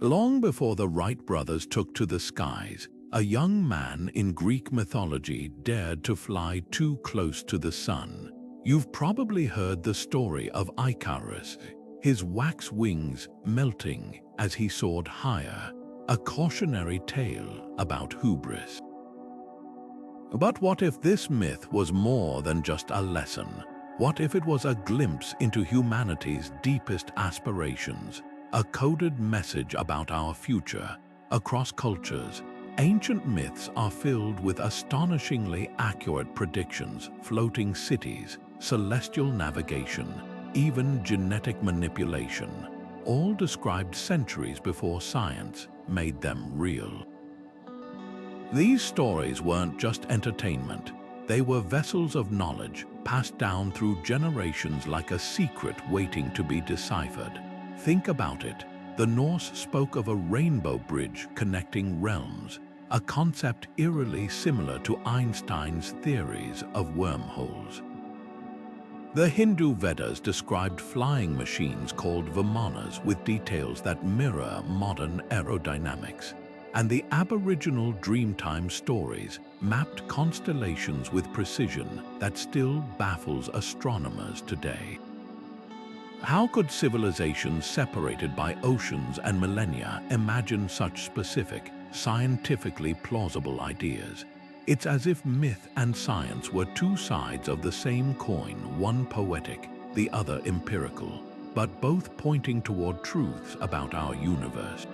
Long before the Wright brothers took to the skies, a young man in Greek mythology dared to fly too close to the sun. You've probably heard the story of Icarus, his wax wings melting as he soared higher, a cautionary tale about hubris. But what if this myth was more than just a lesson? What if it was a glimpse into humanity's deepest aspirations, a coded message about our future? Across cultures, ancient myths are filled with astonishingly accurate predictions, floating cities, celestial navigation, even genetic manipulation, all described centuries before science made them real. These stories weren't just entertainment, they were vessels of knowledge passed down through generations like a secret waiting to be deciphered. Think about it. The Norse spoke of a rainbow bridge connecting realms, a concept eerily similar to Einstein's theories of wormholes. The Hindu Vedas described flying machines called vimanas with details that mirror modern aerodynamics. And the Aboriginal Dreamtime stories mapped constellations with precision that still baffles astronomers today. How could civilizations separated by oceans and millennia imagine such specific, scientifically plausible ideas? It's as if myth and science were two sides of the same coin, one poetic, the other empirical, but both pointing toward truths about our universe.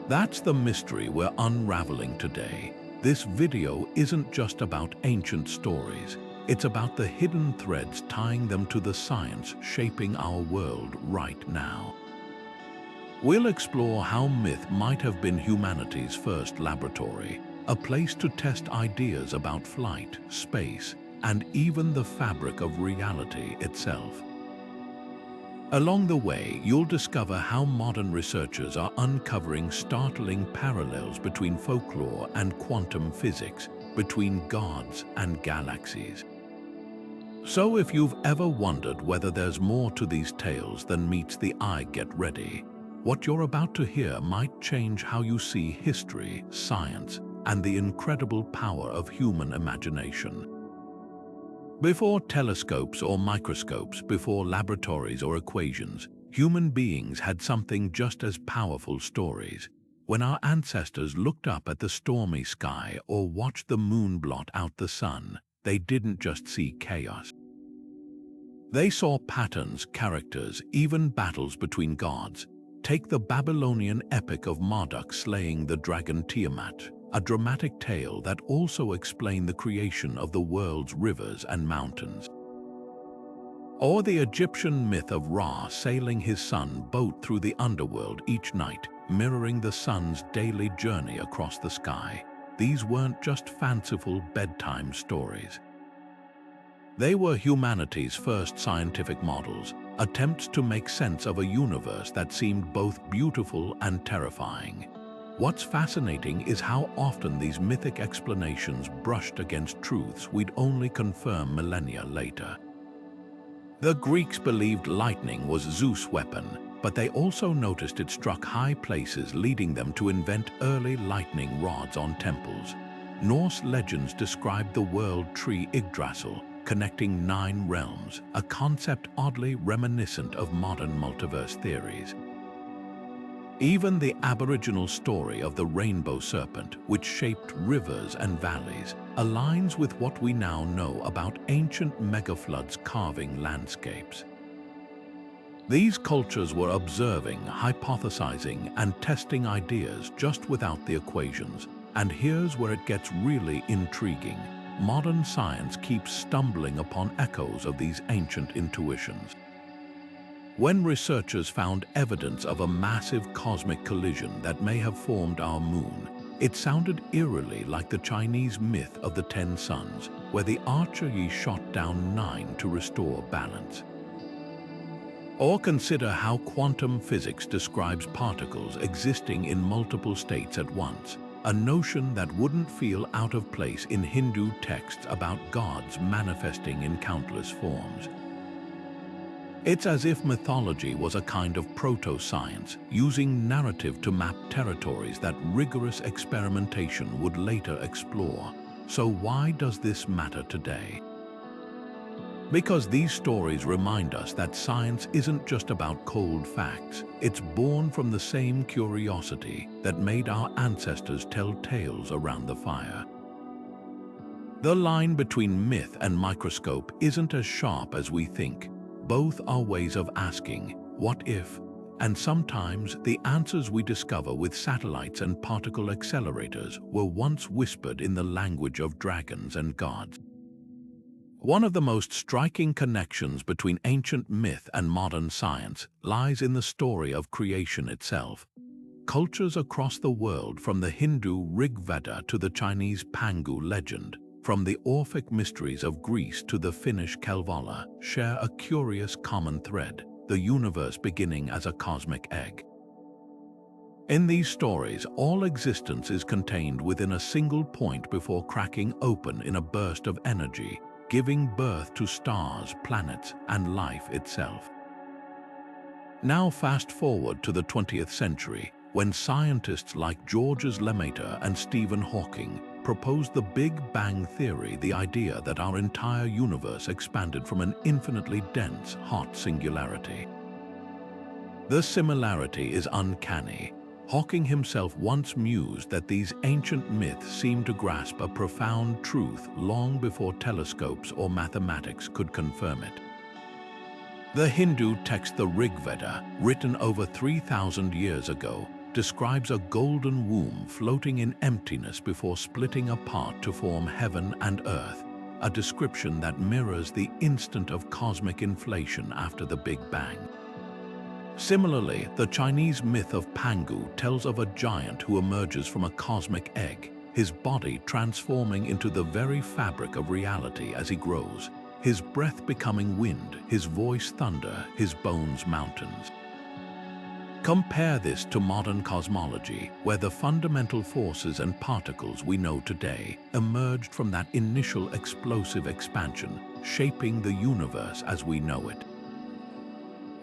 That's the mystery we're unraveling today. This video isn't just about ancient stories. It's about the hidden threads tying them to the science shaping our world right now. We'll explore how myth might have been humanity's first laboratory, a place to test ideas about flight, space, and even the fabric of reality itself. Along the way, you'll discover how modern researchers are uncovering startling parallels between folklore and quantum physics, between gods and galaxies. So if you've ever wondered whether there's more to these tales than meets the eye, get ready. What you're about to hear might change how you see history, science, and the incredible power of human imagination. Before telescopes or microscopes, before laboratories or equations, human beings had something just as powerful: stories. When our ancestors looked up at the stormy sky or watched the moon blot out the sun, they didn't just see chaos. They saw patterns, characters, even battles between gods. Take the Babylonian epic of Marduk slaying the dragon Tiamat, a dramatic tale that also explained the creation of the world's rivers and mountains. Or the Egyptian myth of Ra sailing his sun boat through the underworld each night, mirroring the sun's daily journey across the sky. These weren't just fanciful bedtime stories. They were humanity's first scientific models, attempts to make sense of a universe that seemed both beautiful and terrifying. What's fascinating is how often these mythic explanations brushed against truths we'd only confirm millennia later. The Greeks believed lightning was Zeus' weapon, but they also noticed it struck high places, leading them to invent early lightning rods on temples. Norse legends described the world tree Yggdrasil, connecting 9 realms, a concept oddly reminiscent of modern multiverse theories. Even the Aboriginal story of the rainbow serpent, which shaped rivers and valleys, aligns with what we now know about ancient megafloods carving landscapes. These cultures were observing, hypothesizing, and testing ideas just without the equations. And here's where it gets really intriguing. Modern science keeps stumbling upon echoes of these ancient intuitions. When researchers found evidence of a massive cosmic collision that may have formed our moon, it sounded eerily like the Chinese myth of the 10 suns, where the archer Yi shot down 9 to restore balance. Or consider how quantum physics describes particles existing in multiple states at once, a notion that wouldn't feel out of place in Hindu texts about gods manifesting in countless forms. It's as if mythology was a kind of proto-science, using narrative to map territories that rigorous experimentation would later explore. So why does this matter today? Because these stories remind us that science isn't just about cold facts. It's born from the same curiosity that made our ancestors tell tales around the fire. The line between myth and microscope isn't as sharp as we think. Both are ways of asking, what if? And sometimes the answers we discover with satellites and particle accelerators were once whispered in the language of dragons and gods. One of the most striking connections between ancient myth and modern science lies in the story of creation itself. Cultures across the world, from the Hindu Rig Veda to the Chinese Pangu legend, from the Orphic mysteries of Greece to the Finnish Kalevala, share a curious common thread: the universe beginning as a cosmic egg. In these stories, all existence is contained within a single point before cracking open in a burst of energy, giving birth to stars, planets, and life itself. Now fast forward to the 20th century, when scientists like Georges Lemaitre and Stephen Hawking proposed the Big Bang Theory, the idea that our entire universe expanded from an infinitely dense, hot singularity. The similarity is uncanny. Hawking himself once mused that these ancient myths seemed to grasp a profound truth long before telescopes or mathematics could confirm it. The Hindu text, the Rig Veda, written over 3,000 years ago, describes a golden womb floating in emptiness before splitting apart to form heaven and earth, a description that mirrors the instant of cosmic inflation after the Big Bang. Similarly, the Chinese myth of Pangu tells of a giant who emerges from a cosmic egg, his body transforming into the very fabric of reality as he grows, his breath becoming wind, his voice thunder, his bones mountains. Compare this to modern cosmology, where the fundamental forces and particles we know today emerged from that initial explosive expansion, shaping the universe as we know it.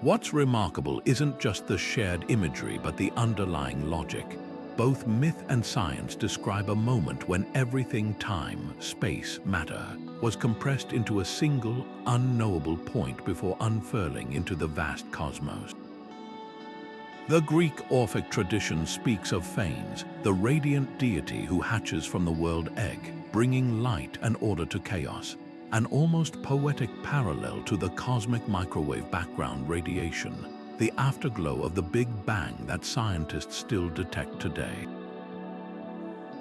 What's remarkable isn't just the shared imagery, but the underlying logic. Both myth and science describe a moment when everything, time, space, matter, was compressed into a single, unknowable point before unfurling into the vast cosmos. The Greek Orphic tradition speaks of Phanes, the radiant deity who hatches from the world egg, bringing light and order to chaos, an almost poetic parallel to the cosmic microwave background radiation, the afterglow of the Big Bang that scientists still detect today.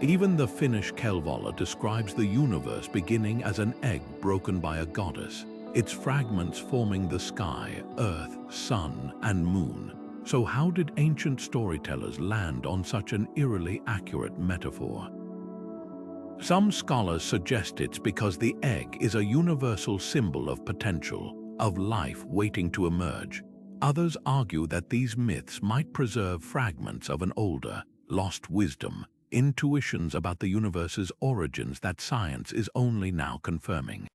Even the Finnish Kalevala describes the universe beginning as an egg broken by a goddess, its fragments forming the sky, earth, sun, and moon. So how did ancient storytellers land on such an eerily accurate metaphor? Some scholars suggest it's because the egg is a universal symbol of potential, of life waiting to emerge. Others argue that these myths might preserve fragments of an older, lost wisdom, intuitions about the universe's origins that science is only now confirming.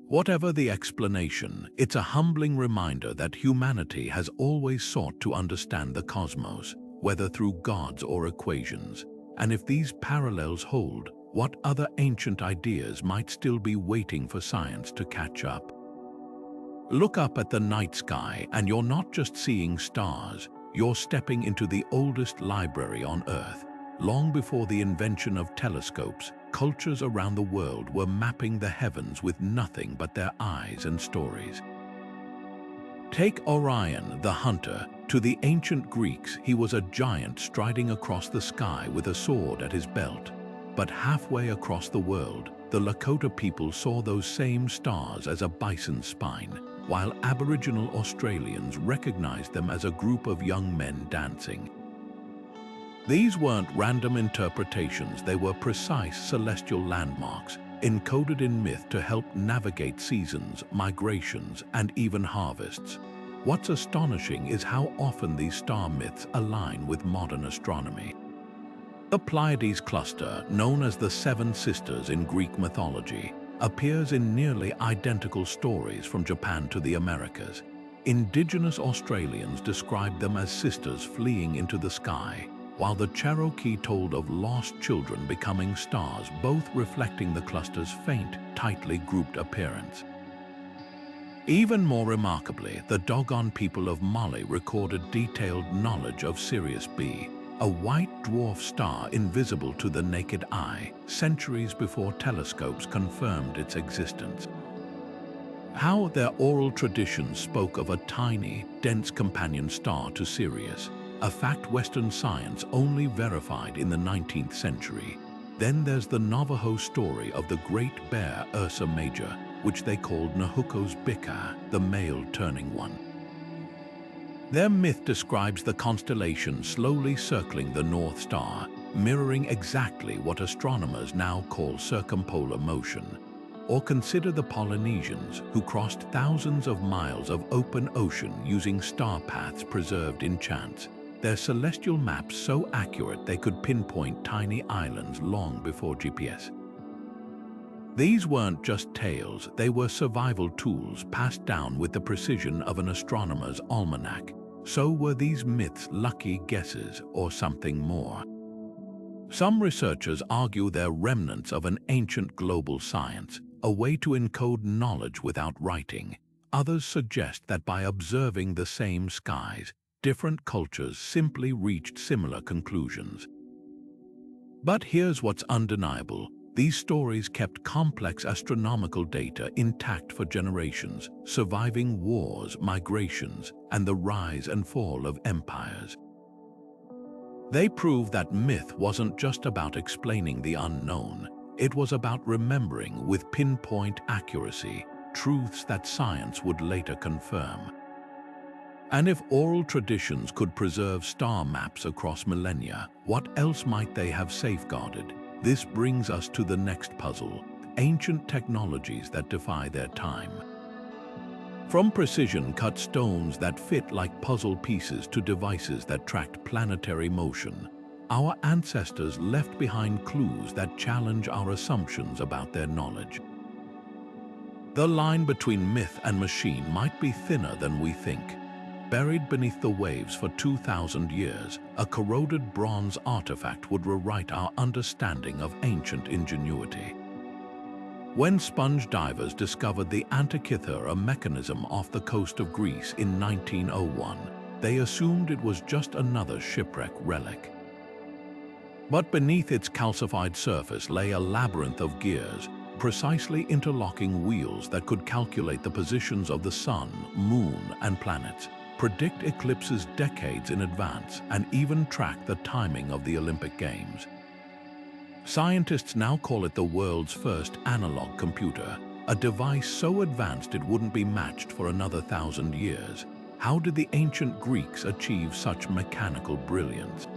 Whatever the explanation, it's a humbling reminder that humanity has always sought to understand the cosmos, whether through gods or equations. And if these parallels hold, what other ancient ideas might still be waiting for science to catch up? Look up at the night sky and you're not just seeing stars, you're stepping into the oldest library on Earth. Long before the invention of telescopes, cultures around the world were mapping the heavens with nothing but their eyes and stories. Take Orion, the hunter. To the ancient Greeks, he was a giant striding across the sky with a sword at his belt. But halfway across the world, the Lakota people saw those same stars as a bison's spine, while Aboriginal Australians recognized them as a group of young men dancing. These weren't random interpretations, they were precise celestial landmarks, encoded in myth to help navigate seasons, migrations, and even harvests. What's astonishing is how often these star myths align with modern astronomy. The Pleiades cluster, known as the Seven Sisters in Greek mythology, appears in nearly identical stories from Japan to the Americas. Indigenous Australians described them as sisters fleeing into the sky, while the Cherokee told of lost children becoming stars, both reflecting the cluster's faint, tightly grouped appearance. Even more remarkably, the Dogon people of Mali recorded detailed knowledge of Sirius B, a white dwarf star invisible to the naked eye, centuries before telescopes confirmed its existence. How their oral traditions spoke of a tiny, dense companion star to Sirius, a fact Western science only verified in the 19th century. Then there's the Navajo story of the Great Bear Ursa Major, which they called Nahuko's Bika, the male turning one. Their myth describes the constellation slowly circling the North Star, mirroring exactly what astronomers now call circumpolar motion. Or consider the Polynesians, who crossed thousands of miles of open ocean using star paths preserved in chance, their celestial maps so accurate they could pinpoint tiny islands long before GPS. These weren't just tales, they were survival tools passed down with the precision of an astronomer's almanac. So were these myths lucky guesses or something more? Some researchers argue they're remnants of an ancient global science, a way to encode knowledge without writing. Others suggest that by observing the same skies, different cultures simply reached similar conclusions. But here's what's undeniable. These stories kept complex astronomical data intact for generations, surviving wars, migrations, and the rise and fall of empires. They prove that myth wasn't just about explaining the unknown. It was about remembering with pinpoint accuracy truths that science would later confirm. And if oral traditions could preserve star maps across millennia, what else might they have safeguarded? This brings us to the next puzzle: ancient technologies that defy their time. From precision-cut stones that fit like puzzle pieces to devices that tracked planetary motion, our ancestors left behind clues that challenge our assumptions about their knowledge. The line between myth and machine might be thinner than we think. Buried beneath the waves for 2,000 years, a corroded bronze artifact would rewrite our understanding of ancient ingenuity. When sponge divers discovered the Antikythera Mechanism off the coast of Greece in 1901, they assumed it was just another shipwreck relic. But beneath its calcified surface lay a labyrinth of gears, precisely interlocking wheels that could calculate the positions of the sun, moon, and planets, predict eclipses decades in advance, and even track the timing of the Olympic Games. Scientists now call it the world's first analog computer, a device so advanced it wouldn't be matched for another 1,000 years. How did the ancient Greeks achieve such mechanical brilliance?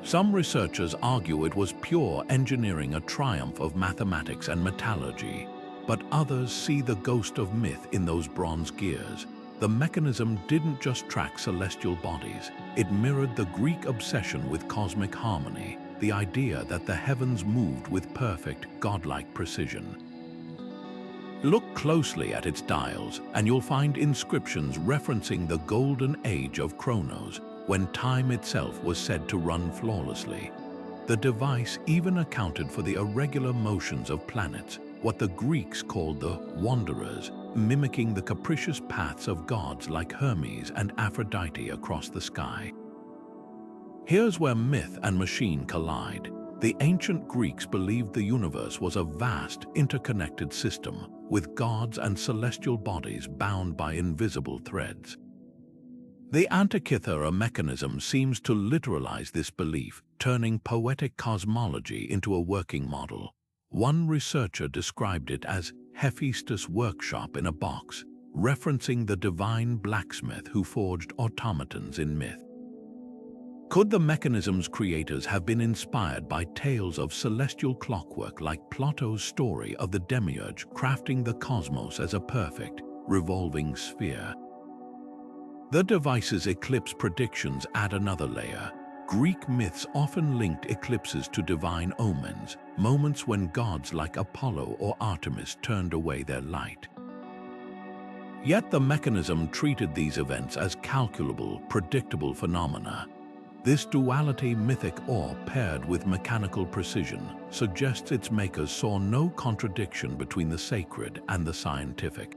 Some researchers argue it was pure engineering, a triumph of mathematics and metallurgy, but others see the ghost of myth in those bronze gears. The mechanism didn't just track celestial bodies, it mirrored the Greek obsession with cosmic harmony, the idea that the heavens moved with perfect, godlike precision. Look closely at its dials, and you'll find inscriptions referencing the golden age of Chronos, when time itself was said to run flawlessly. The device even accounted for the irregular motions of planets, what the Greeks called the wanderers, mimicking the capricious paths of gods like Hermes and Aphrodite across the sky. Here's where myth and machine collide. The ancient Greeks believed the universe was a vast, interconnected system, with gods and celestial bodies bound by invisible threads. The Antikythera Mechanism seems to literalize this belief, turning poetic cosmology into a working model. One researcher described it as Hephaestus' workshop in a box, referencing the divine blacksmith who forged automatons in myth. Could the mechanism's creators have been inspired by tales of celestial clockwork like Plato's story of the demiurge crafting the cosmos as a perfect, revolving sphere? The device's eclipse predictions add another layer. Greek myths often linked eclipses to divine omens, moments when gods like Apollo or Artemis turned away their light. Yet the mechanism treated these events as calculable, predictable phenomena. This duality, mythic or paired with mechanical precision, suggests its makers saw no contradiction between the sacred and the scientific.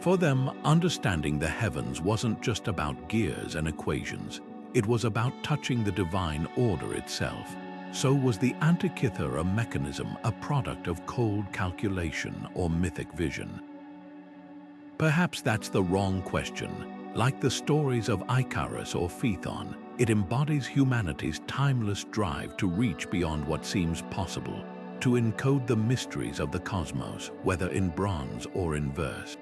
For them, understanding the heavens wasn't just about gears and equations, it was about touching the divine order itself. So was the Antikythera Mechanism a product of cold calculation or mythic vision? Perhaps that's the wrong question. Like the stories of Icarus or Phaethon, it embodies humanity's timeless drive to reach beyond what seems possible, to encode the mysteries of the cosmos, whether in bronze or in verse.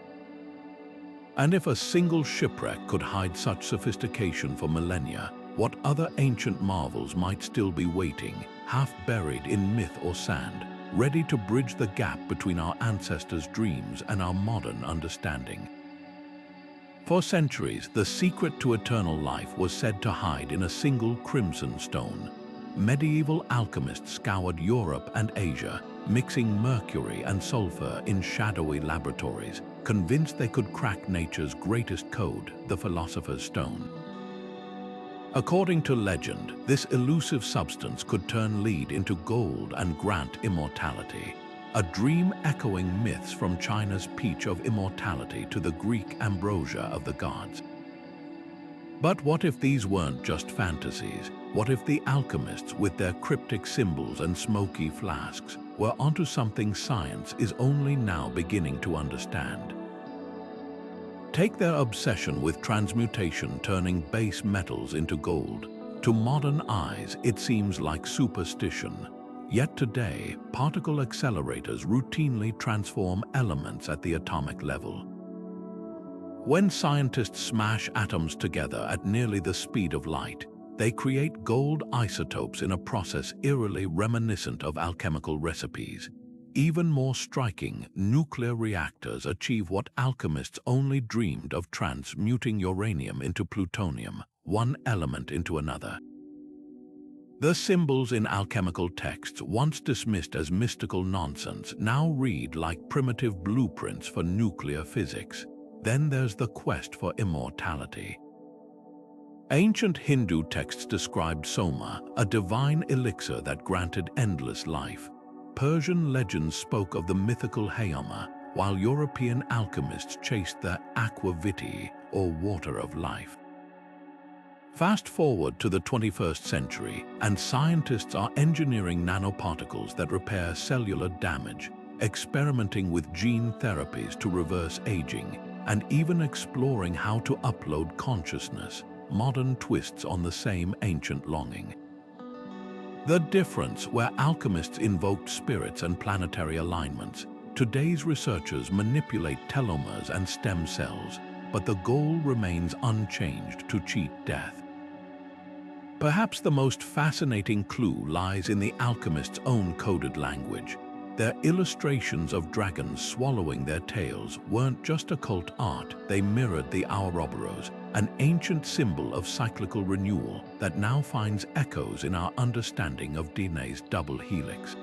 And if a single shipwreck could hide such sophistication for millennia, what other ancient marvels might still be waiting, half buried in myth or sand, ready to bridge the gap between our ancestors' dreams and our modern understanding? For centuries, the secret to eternal life was said to hide in a single crimson stone. Medieval alchemists scoured Europe and Asia, mixing mercury and sulfur in shadowy laboratories, convinced they could crack nature's greatest code, the philosopher's stone. According to legend, this elusive substance could turn lead into gold and grant immortality, a dream echoing myths from China's peach of immortality to the Greek ambrosia of the gods. But what if these weren't just fantasies? What if the alchemists, with their cryptic symbols and smoky flasks, were onto something science is only now beginning to understand? Take their obsession with transmutation, turning base metals into gold. To modern eyes, it seems like superstition. Yet today, particle accelerators routinely transform elements at the atomic level. When scientists smash atoms together at nearly the speed of light, they create gold isotopes in a process eerily reminiscent of alchemical recipes. Even more striking, nuclear reactors achieve what alchemists only dreamed of: transmuting uranium into plutonium, one element into another. The symbols in alchemical texts, once dismissed as mystical nonsense, now read like primitive blueprints for nuclear physics. Then there's the quest for immortality. Ancient Hindu texts described Soma, a divine elixir that granted endless life. Persian legends spoke of the mythical Hayama, while European alchemists chased the aqua vitae, or water of life. Fast forward to the 21st century, and scientists are engineering nanoparticles that repair cellular damage, experimenting with gene therapies to reverse aging, and even exploring how to upload consciousness, modern twists on the same ancient longing. The difference: where alchemists invoked spirits and planetary alignments, today's researchers manipulate telomeres and stem cells, but the goal remains unchanged: to cheat death. Perhaps the most fascinating clue lies in the alchemists' own coded language. Their illustrations of dragons swallowing their tails weren't just occult art, they mirrored the Ouroboros, an ancient symbol of cyclical renewal that now finds echoes in our understanding of DNA's double helix.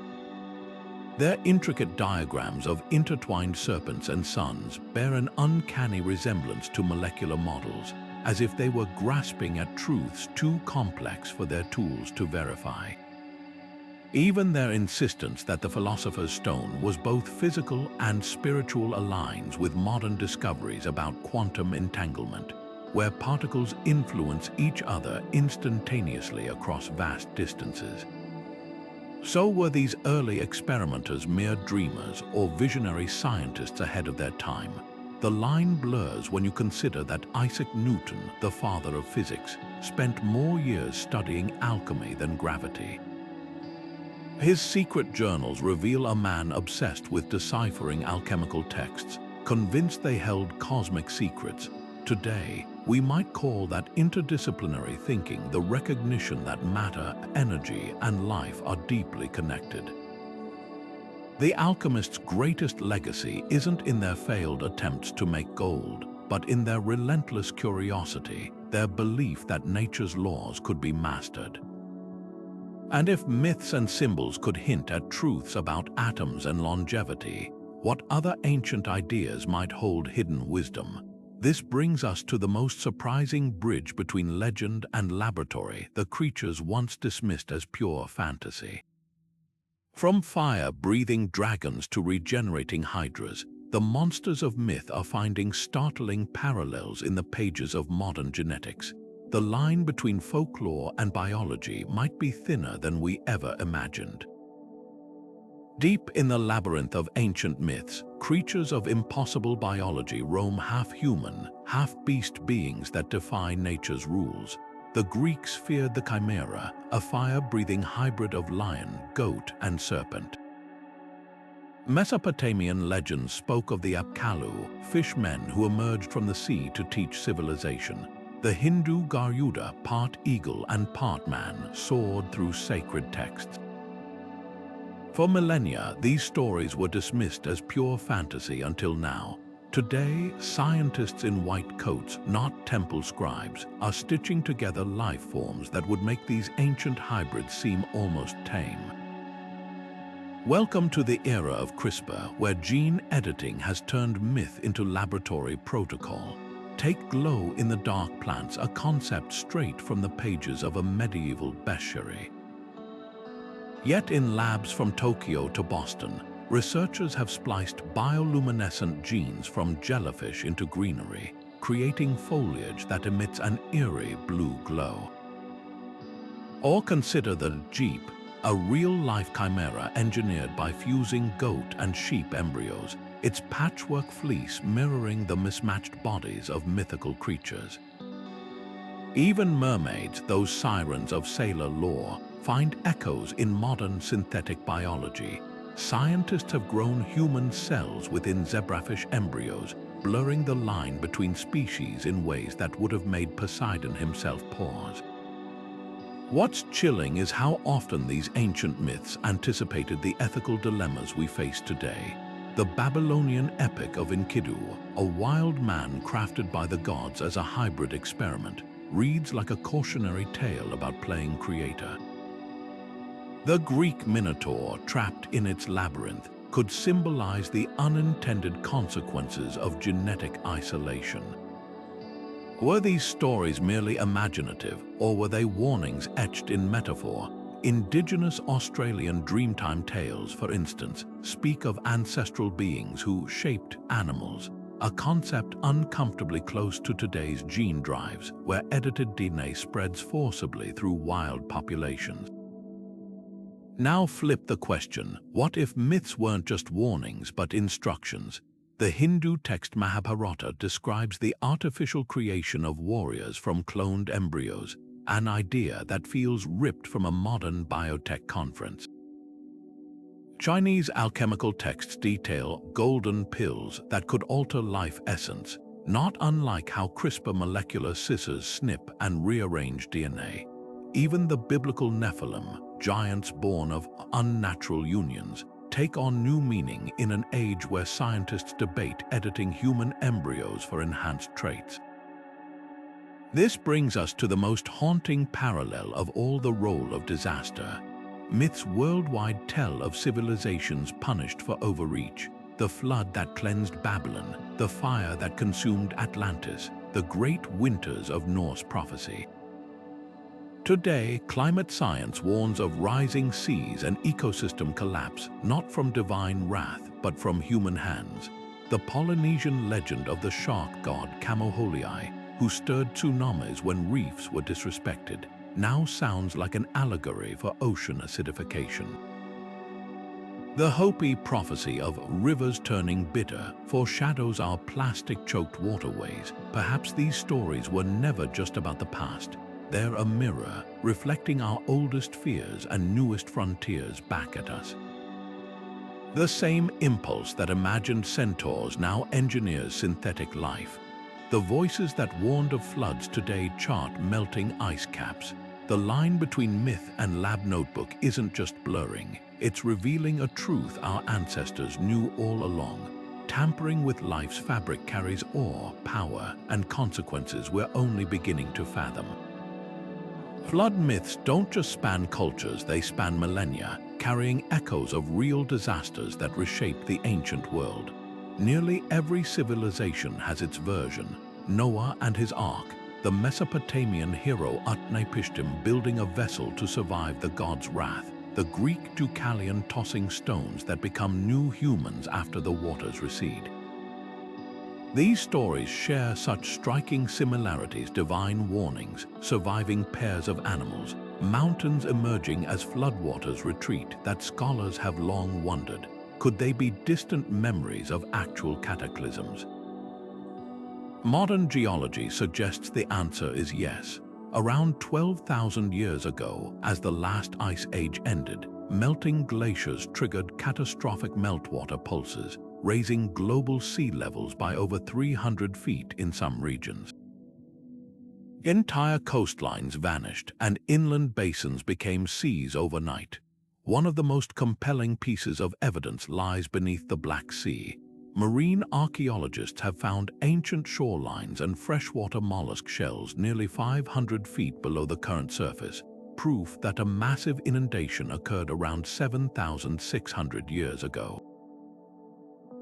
Their intricate diagrams of intertwined serpents and suns bear an uncanny resemblance to molecular models, as if they were grasping at truths too complex for their tools to verify. Even their insistence that the philosopher's stone was both physical and spiritual aligns with modern discoveries about quantum entanglement, where particles influence each other instantaneously across vast distances. So were these early experimenters mere dreamers or visionary scientists ahead of their time? The line blurs when you consider that Isaac Newton, the father of physics, spent more years studying alchemy than gravity. His secret journals reveal a man obsessed with deciphering alchemical texts, convinced they held cosmic secrets. Today, we might call that interdisciplinary thinking, the recognition that matter, energy, and life are deeply connected. The alchemists' greatest legacy isn't in their failed attempts to make gold, but in their relentless curiosity, their belief that nature's laws could be mastered. And if myths and symbols could hint at truths about atoms and longevity, what other ancient ideas might hold hidden wisdom? This brings us to the most surprising bridge between legend and laboratory, the creatures once dismissed as pure fantasy. From fire-breathing dragons to regenerating hydras, the monsters of myth are finding startling parallels in the pages of modern genetics. The line between folklore and biology might be thinner than we ever imagined. Deep in the labyrinth of ancient myths, creatures of impossible biology roam half-human, half-beast beings that defy nature's rules. The Greeks feared the chimera, a fire-breathing hybrid of lion, goat, and serpent. Mesopotamian legends spoke of the Apkallu, fishmen who emerged from the sea to teach civilization. The Hindu Garuda, part eagle and part man, soared through sacred texts. For millennia, these stories were dismissed as pure fantasy until now. Today, scientists in white coats, not temple scribes, are stitching together life forms that would make these ancient hybrids seem almost tame. Welcome to the era of CRISPR, where gene editing has turned myth into laboratory protocol. Take glow-in-the-dark plants, a concept straight from the pages of a medieval bestiary. Yet in labs from Tokyo to Boston, researchers have spliced bioluminescent genes from jellyfish into greenery, creating foliage that emits an eerie blue glow. Or consider the Jeep, a real-life chimera engineered by fusing goat and sheep embryos, its patchwork fleece mirroring the mismatched bodies of mythical creatures. Even mermaids, those sirens of sailor lore, find echoes in modern synthetic biology. Scientists have grown human cells within zebrafish embryos, blurring the line between species in ways that would have made Poseidon himself pause. What's chilling is how often these ancient myths anticipated the ethical dilemmas we face today. The Babylonian epic of Enkidu, a wild man crafted by the gods as a hybrid experiment, reads like a cautionary tale about playing creator. The Greek Minotaur, trapped in its labyrinth, could symbolize the unintended consequences of genetic isolation. Were these stories merely imaginative, or were they warnings etched in metaphor? Indigenous Australian Dreamtime tales, for instance, speak of ancestral beings who shaped animals, a concept uncomfortably close to today's gene drives, where edited DNA spreads forcibly through wild populations. Now flip the question, what if myths weren't just warnings but instructions? The Hindu text Mahabharata describes the artificial creation of warriors from cloned embryos, an idea that feels ripped from a modern biotech conference. Chinese alchemical texts detail golden pills that could alter life essence, not unlike how CRISPR molecular scissors snip and rearrange DNA. Even the biblical Nephilim, giants born of unnatural unions, take on new meaning in an age where scientists debate editing human embryos for enhanced traits. This brings us to the most haunting parallel of all, the role of disaster. Myths worldwide tell of civilizations punished for overreach, the flood that cleansed Babylon, the fire that consumed Atlantis, the great winters of Norse prophecy. Today, climate science warns of rising seas and ecosystem collapse, not from divine wrath, but from human hands. The Polynesian legend of the shark god Kamoholii, who stirred tsunamis when reefs were disrespected, now sounds like an allegory for ocean acidification. The Hopi prophecy of rivers turning bitter foreshadows our plastic-choked waterways. Perhaps these stories were never just about the past. They're a mirror, reflecting our oldest fears and newest frontiers back at us. The same impulse that imagined centaurs now engineers synthetic life. The voices that warned of floods today chart melting ice caps. The line between myth and lab notebook isn't just blurring, it's revealing a truth our ancestors knew all along. tampering with life's fabric carries awe, power, and consequences we're only beginning to fathom. Flood myths don't just span cultures, they span millennia, carrying echoes of real disasters that reshaped the ancient world. Nearly every civilization has its version. Noah and his ark, the Mesopotamian hero Utnapishtim building a vessel to survive the god's wrath, the Greek Deucalion tossing stones that become new humans after the waters recede. These stories share such striking similarities: divine warnings, surviving pairs of animals, mountains emerging as floodwaters retreat, that scholars have long wondered, could they be distant memories of actual cataclysms? Modern geology suggests the answer is yes. Around 12,000 years ago, as the last ice age ended, melting glaciers triggered catastrophic meltwater pulses, raising global sea levels by over 300 feet in some regions. Entire coastlines vanished and inland basins became seas overnight. One of the most compelling pieces of evidence lies beneath the Black Sea. Marine archaeologists have found ancient shorelines and freshwater mollusk shells nearly 500 feet below the current surface, proof that a massive inundation occurred around 7,600 years ago.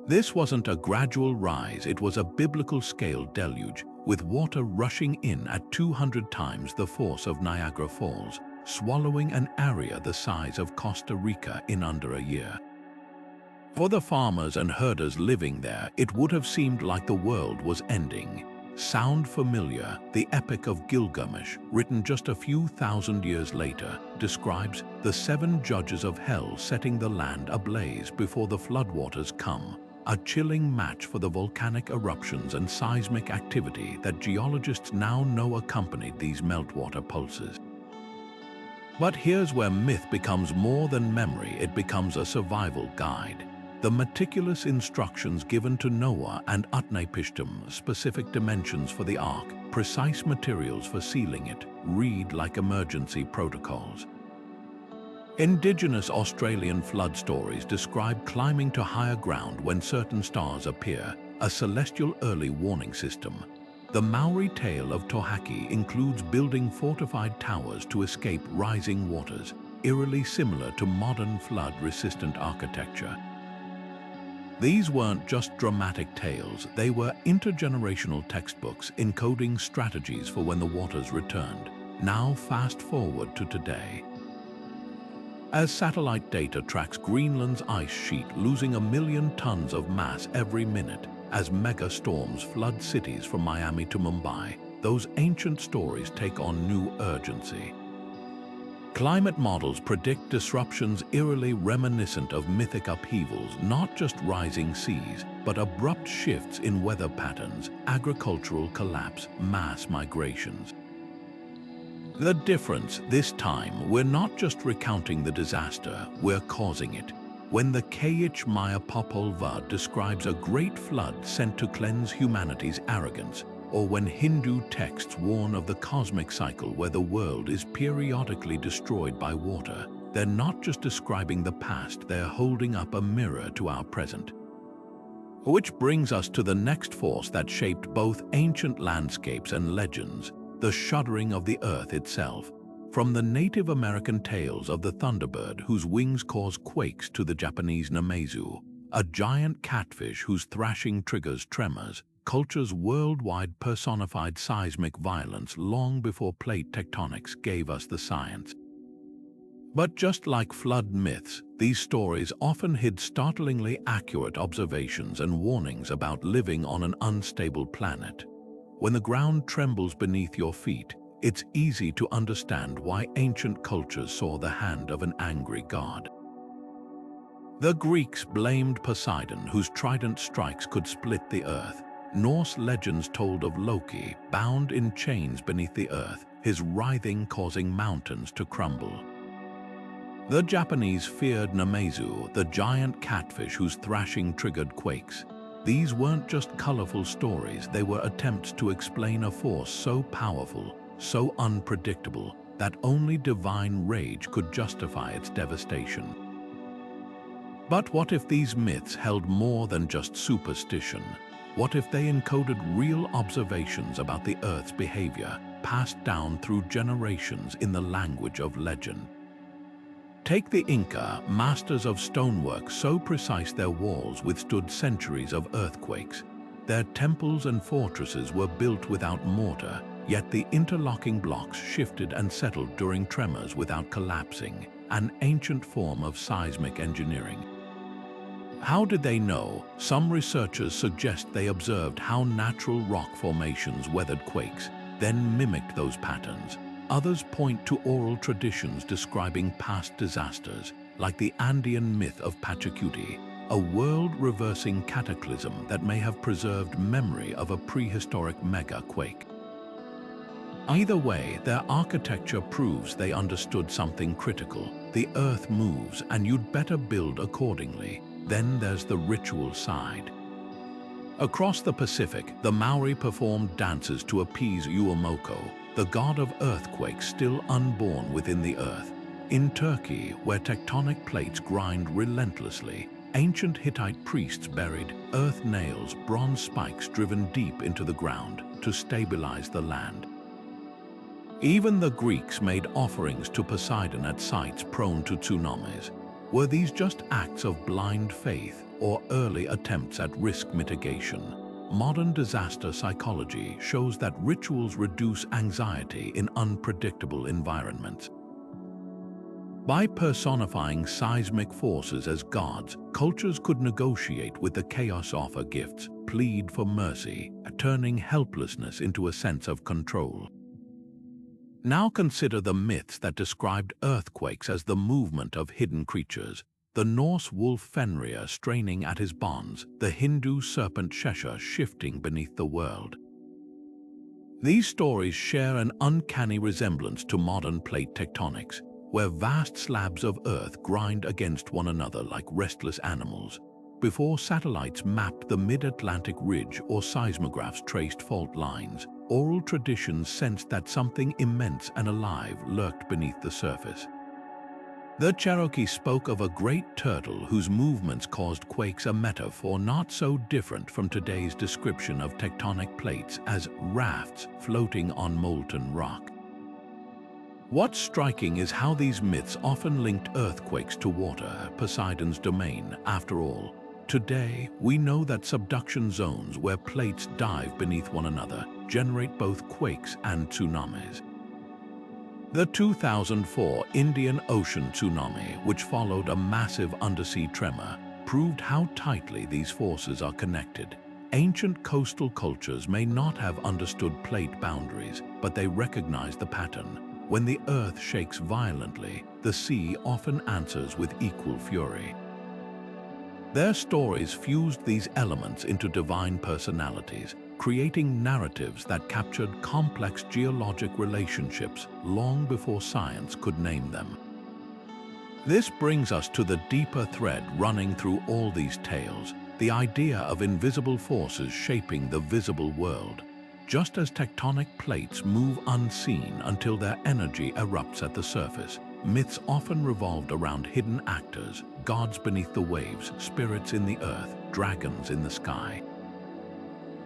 This wasn't a gradual rise, it was a biblical-scale deluge, with water rushing in at 200 times the force of Niagara Falls, swallowing an area the size of Costa Rica in under a year. For the farmers and herders living there, it would have seemed like the world was ending. Sound familiar? The Epic of Gilgamesh, written just a few thousand years later, describes the 7 judges of hell setting the land ablaze before the floodwaters come, a chilling match for the volcanic eruptions and seismic activity that geologists now know accompanied these meltwater pulses. But here's where myth becomes more than memory, it becomes a survival guide. The meticulous instructions given to Noah and Utnapishtim, specific dimensions for the ark, precise materials for sealing it, read like emergency protocols. Indigenous Australian flood stories describe climbing to higher ground when certain stars appear, a celestial early warning system. The Maori tale of Tohaki includes building fortified towers to escape rising waters, eerily similar to modern flood-resistant architecture. These weren't just dramatic tales, they were intergenerational textbooks encoding strategies for when the waters returned. Now fast forward to today. As satellite data tracks Greenland's ice sheet losing 1 million tons of mass every minute, as mega storms flood cities from Miami to Mumbai, those ancient stories take on new urgency. Climate models predict disruptions eerily reminiscent of mythic upheavals, not just rising seas, but abrupt shifts in weather patterns, agricultural collapse, mass migrations. The difference this time, we're not just recounting the disaster, we're causing it. When the Kayich Maya Popol Vuh describes a great flood sent to cleanse humanity's arrogance, or when Hindu texts warn of the cosmic cycle where the world is periodically destroyed by water, they're not just describing the past, they're holding up a mirror to our present. Which brings us to the next force that shaped both ancient landscapes and legends, the shuddering of the earth itself. From the Native American tales of the thunderbird whose wings cause quakes to the Japanese Namezu, a giant catfish whose thrashing triggers tremors, cultures worldwide personified seismic violence long before plate tectonics gave us the science. But just like flood myths, these stories often hid startlingly accurate observations and warnings about living on an unstable planet. When the ground trembles beneath your feet, it's easy to understand why ancient cultures saw the hand of an angry god. The Greeks blamed Poseidon, whose trident strikes could split the earth. Norse legends told of Loki, bound in chains beneath the earth, his writhing causing mountains to crumble. The Japanese feared Namezu, the giant catfish whose thrashing triggered quakes. These weren't just colorful stories, they were attempts to explain a force so powerful, so unpredictable, that only divine rage could justify its devastation. But what if these myths held more than just superstition? What if they encoded real observations about the Earth's behavior, passed down through generations in the language of legend? Take the Inca, masters of stonework so precise their walls withstood centuries of earthquakes. Their temples and fortresses were built without mortar, yet the interlocking blocks shifted and settled during tremors without collapsing, an ancient form of seismic engineering. How did they know? Some researchers suggest they observed how natural rock formations weathered quakes, then mimicked those patterns. Others point to oral traditions describing past disasters, like the Andean myth of Pachacuti, a world-reversing cataclysm that may have preserved memory of a prehistoric mega-quake. Either way, their architecture proves they understood something critical. The Earth moves, and you'd better build accordingly. Then there's the ritual side. Across the Pacific, the Maori performed dances to appease Uamoko, the god of earthquakes still unborn within the earth. In Turkey, where tectonic plates grind relentlessly, ancient Hittite priests buried earth nails, bronze spikes driven deep into the ground to stabilize the land. Even the Greeks made offerings to Poseidon at sites prone to tsunamis. Were these just acts of blind faith or early attempts at risk mitigation? Modern disaster psychology shows that rituals reduce anxiety in unpredictable environments. By personifying seismic forces as gods, cultures could negotiate with the chaos, offer gifts, plead for mercy, turning helplessness into a sense of control. Now consider the myths that described earthquakes as the movement of hidden creatures. The Norse wolf Fenrir straining at his bonds, the Hindu serpent Shesha shifting beneath the world. These stories share an uncanny resemblance to modern plate tectonics, where vast slabs of Earth grind against one another like restless animals. Before satellites mapped the mid-Atlantic ridge or seismographs traced fault lines, oral traditions sensed that something immense and alive lurked beneath the surface. The Cherokee spoke of a great turtle whose movements caused quakes, a metaphor not so different from today's description of tectonic plates as rafts floating on molten rock. What's striking is how these myths often linked earthquakes to water, Poseidon's domain. After all, today we know that subduction zones where plates dive beneath one another generate both quakes and tsunamis. The 2004 Indian Ocean tsunami, which followed a massive undersea tremor, proved how tightly these forces are connected. Ancient coastal cultures may not have understood plate boundaries, but they recognize the pattern. When the Earth shakes violently, the sea often answers with equal fury. Their stories fused these elements into divine personalities, creating narratives that captured complex geologic relationships long before science could name them. This brings us to the deeper thread running through all these tales, the idea of invisible forces shaping the visible world. Just as tectonic plates move unseen until their energy erupts at the surface, myths often revolved around hidden actors, gods beneath the waves, spirits in the earth, dragons in the sky.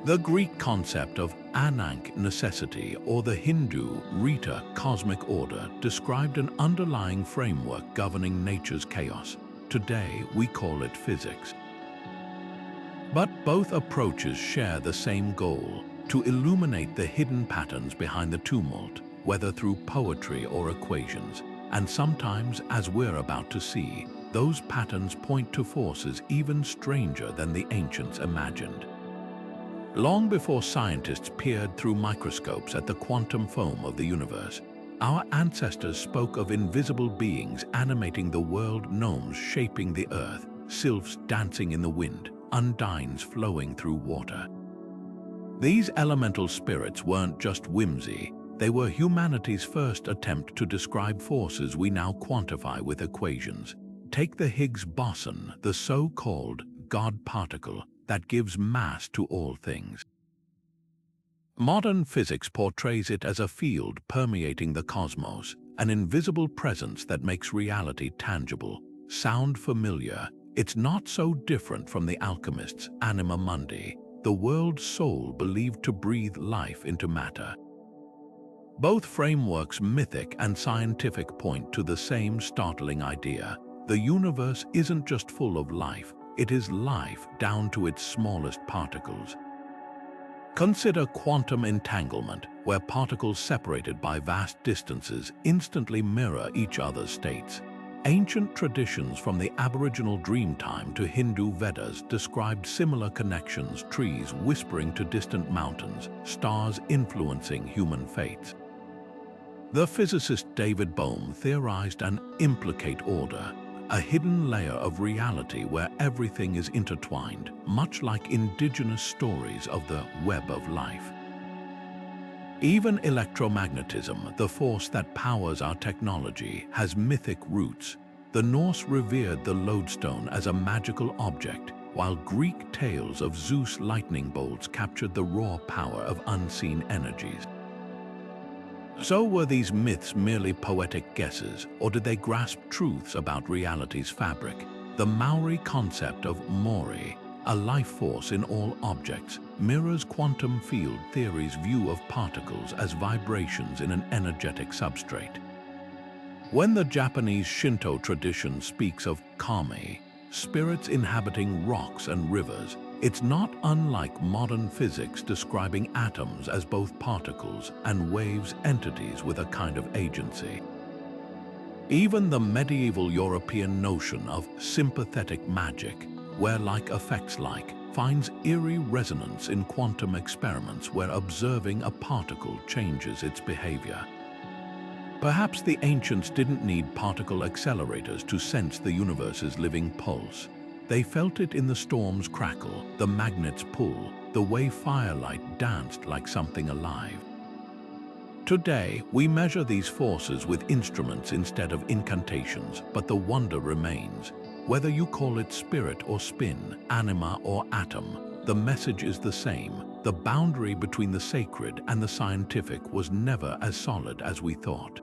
The Greek concept of Anank, necessity, or the Hindu Rita, cosmic order, described an underlying framework governing nature's chaos. Today, we call it physics. But both approaches share the same goal: to illuminate the hidden patterns behind the tumult, whether through poetry or equations. And sometimes, as we're about to see, those patterns point to forces even stranger than the ancients imagined. Long before scientists peered through microscopes at the quantum foam of the universe, our ancestors spoke of invisible beings animating the world, gnomes shaping the earth, sylphs dancing in the wind, undines flowing through water. These elemental spirits weren't just whimsy, they were humanity's first attempt to describe forces we now quantify with equations. Take the Higgs boson, the so-called God particle that gives mass to all things. Modern physics portrays it as a field permeating the cosmos, an invisible presence that makes reality tangible. Sound familiar? It's not so different from the alchemists' anima mundi, the world's soul believed to breathe life into matter. Both frameworks, mythic and scientific, point to the same startling idea. The universe isn't just full of life, it is life down to its smallest particles. Consider quantum entanglement, where particles separated by vast distances instantly mirror each other's states. Ancient traditions from the Aboriginal Dreamtime to Hindu Vedas described similar connections, trees whispering to distant mountains, stars influencing human fates. The physicist David Bohm theorized an implicate order, a hidden layer of reality where everything is intertwined, much like indigenous stories of the web of life. Even electromagnetism, the force that powers our technology, has mythic roots. The Norse revered the lodestone as a magical object, while Greek tales of Zeus' lightning bolts captured the raw power of unseen energies. So were these myths merely poetic guesses, or did they grasp truths about reality's fabric? The Maori concept of Mori, a life force in all objects, mirrors quantum field theory's view of particles as vibrations in an energetic substrate. When the Japanese Shinto tradition speaks of kami, spirits inhabiting rocks and rivers, it's not unlike modern physics describing atoms as both particles and waves, entities with a kind of agency. Even the medieval European notion of sympathetic magic, where like affects like, finds eerie resonance in quantum experiments where observing a particle changes its behavior. Perhaps the ancients didn't need particle accelerators to sense the universe's living pulse. They felt it in the storm's crackle, the magnet's pull, the way firelight danced like something alive. Today, we measure these forces with instruments instead of incantations, but the wonder remains. Whether you call it spirit or spin, anima or atom, the message is the same. The boundary between the sacred and the scientific was never as solid as we thought.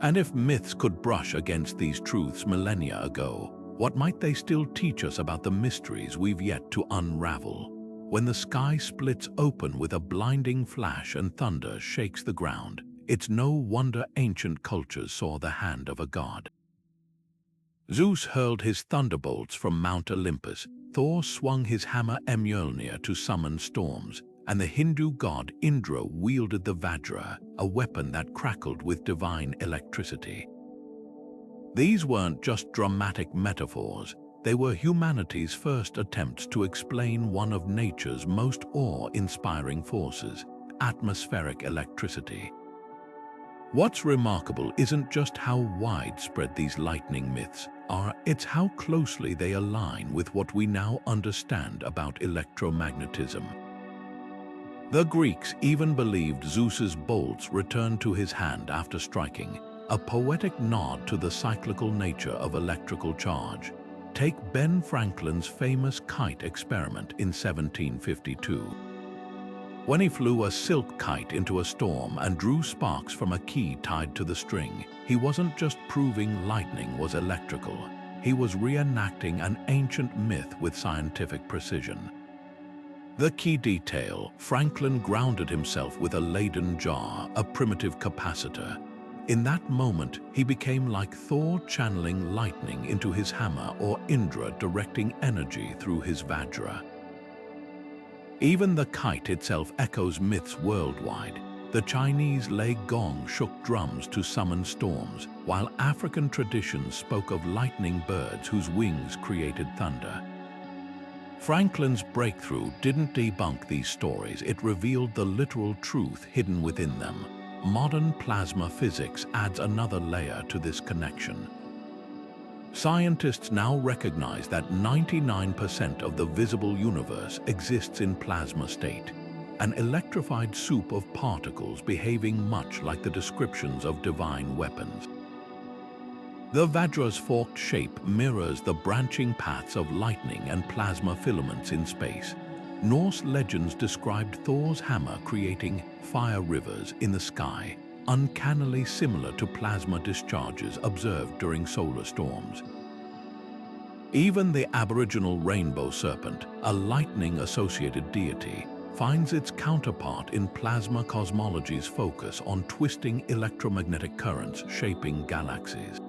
And if myths could brush against these truths millennia ago, what might they still teach us about the mysteries we've yet to unravel? When the sky splits open with a blinding flash and thunder shakes the ground, it's no wonder ancient cultures saw the hand of a god. Zeus hurled his thunderbolts from Mount Olympus, Thor swung his hammer Mjolnir to summon storms, and the Hindu god Indra wielded the Vajra, a weapon that crackled with divine electricity. These weren't just dramatic metaphors, they were humanity's first attempts to explain one of nature's most awe-inspiring forces, atmospheric electricity. What's remarkable isn't just how widespread these lightning myths are, it's how closely they align with what we now understand about electromagnetism. The Greeks even believed Zeus's bolts returned to his hand after striking, a poetic nod to the cyclical nature of electrical charge. Take Ben Franklin's famous kite experiment in 1752. When he flew a silk kite into a storm and drew sparks from a key tied to the string, he wasn't just proving lightning was electrical, he was reenacting an ancient myth with scientific precision. The key detail: Franklin grounded himself with a Leyden jar, a primitive capacitor. In that moment, he became like Thor channeling lightning into his hammer or Indra directing energy through his Vajra. Even the kite itself echoes myths worldwide. The Chinese Lei Gong shook drums to summon storms, while African traditions spoke of lightning birds whose wings created thunder. Franklin's breakthrough didn't debunk these stories, it revealed the literal truth hidden within them. Modern plasma physics adds another layer to this connection. Scientists now recognize that 99% of the visible universe exists in plasma state, an electrified soup of particles behaving much like the descriptions of divine weapons. The Vajra's forked shape mirrors the branching paths of lightning and plasma filaments in space. Norse legends described Thor's hammer creating fire rivers in the sky, uncannily similar to plasma discharges observed during solar storms. Even the Aboriginal rainbow serpent, a lightning-associated deity, finds its counterpart in plasma cosmology's focus on twisting electromagnetic currents shaping galaxies.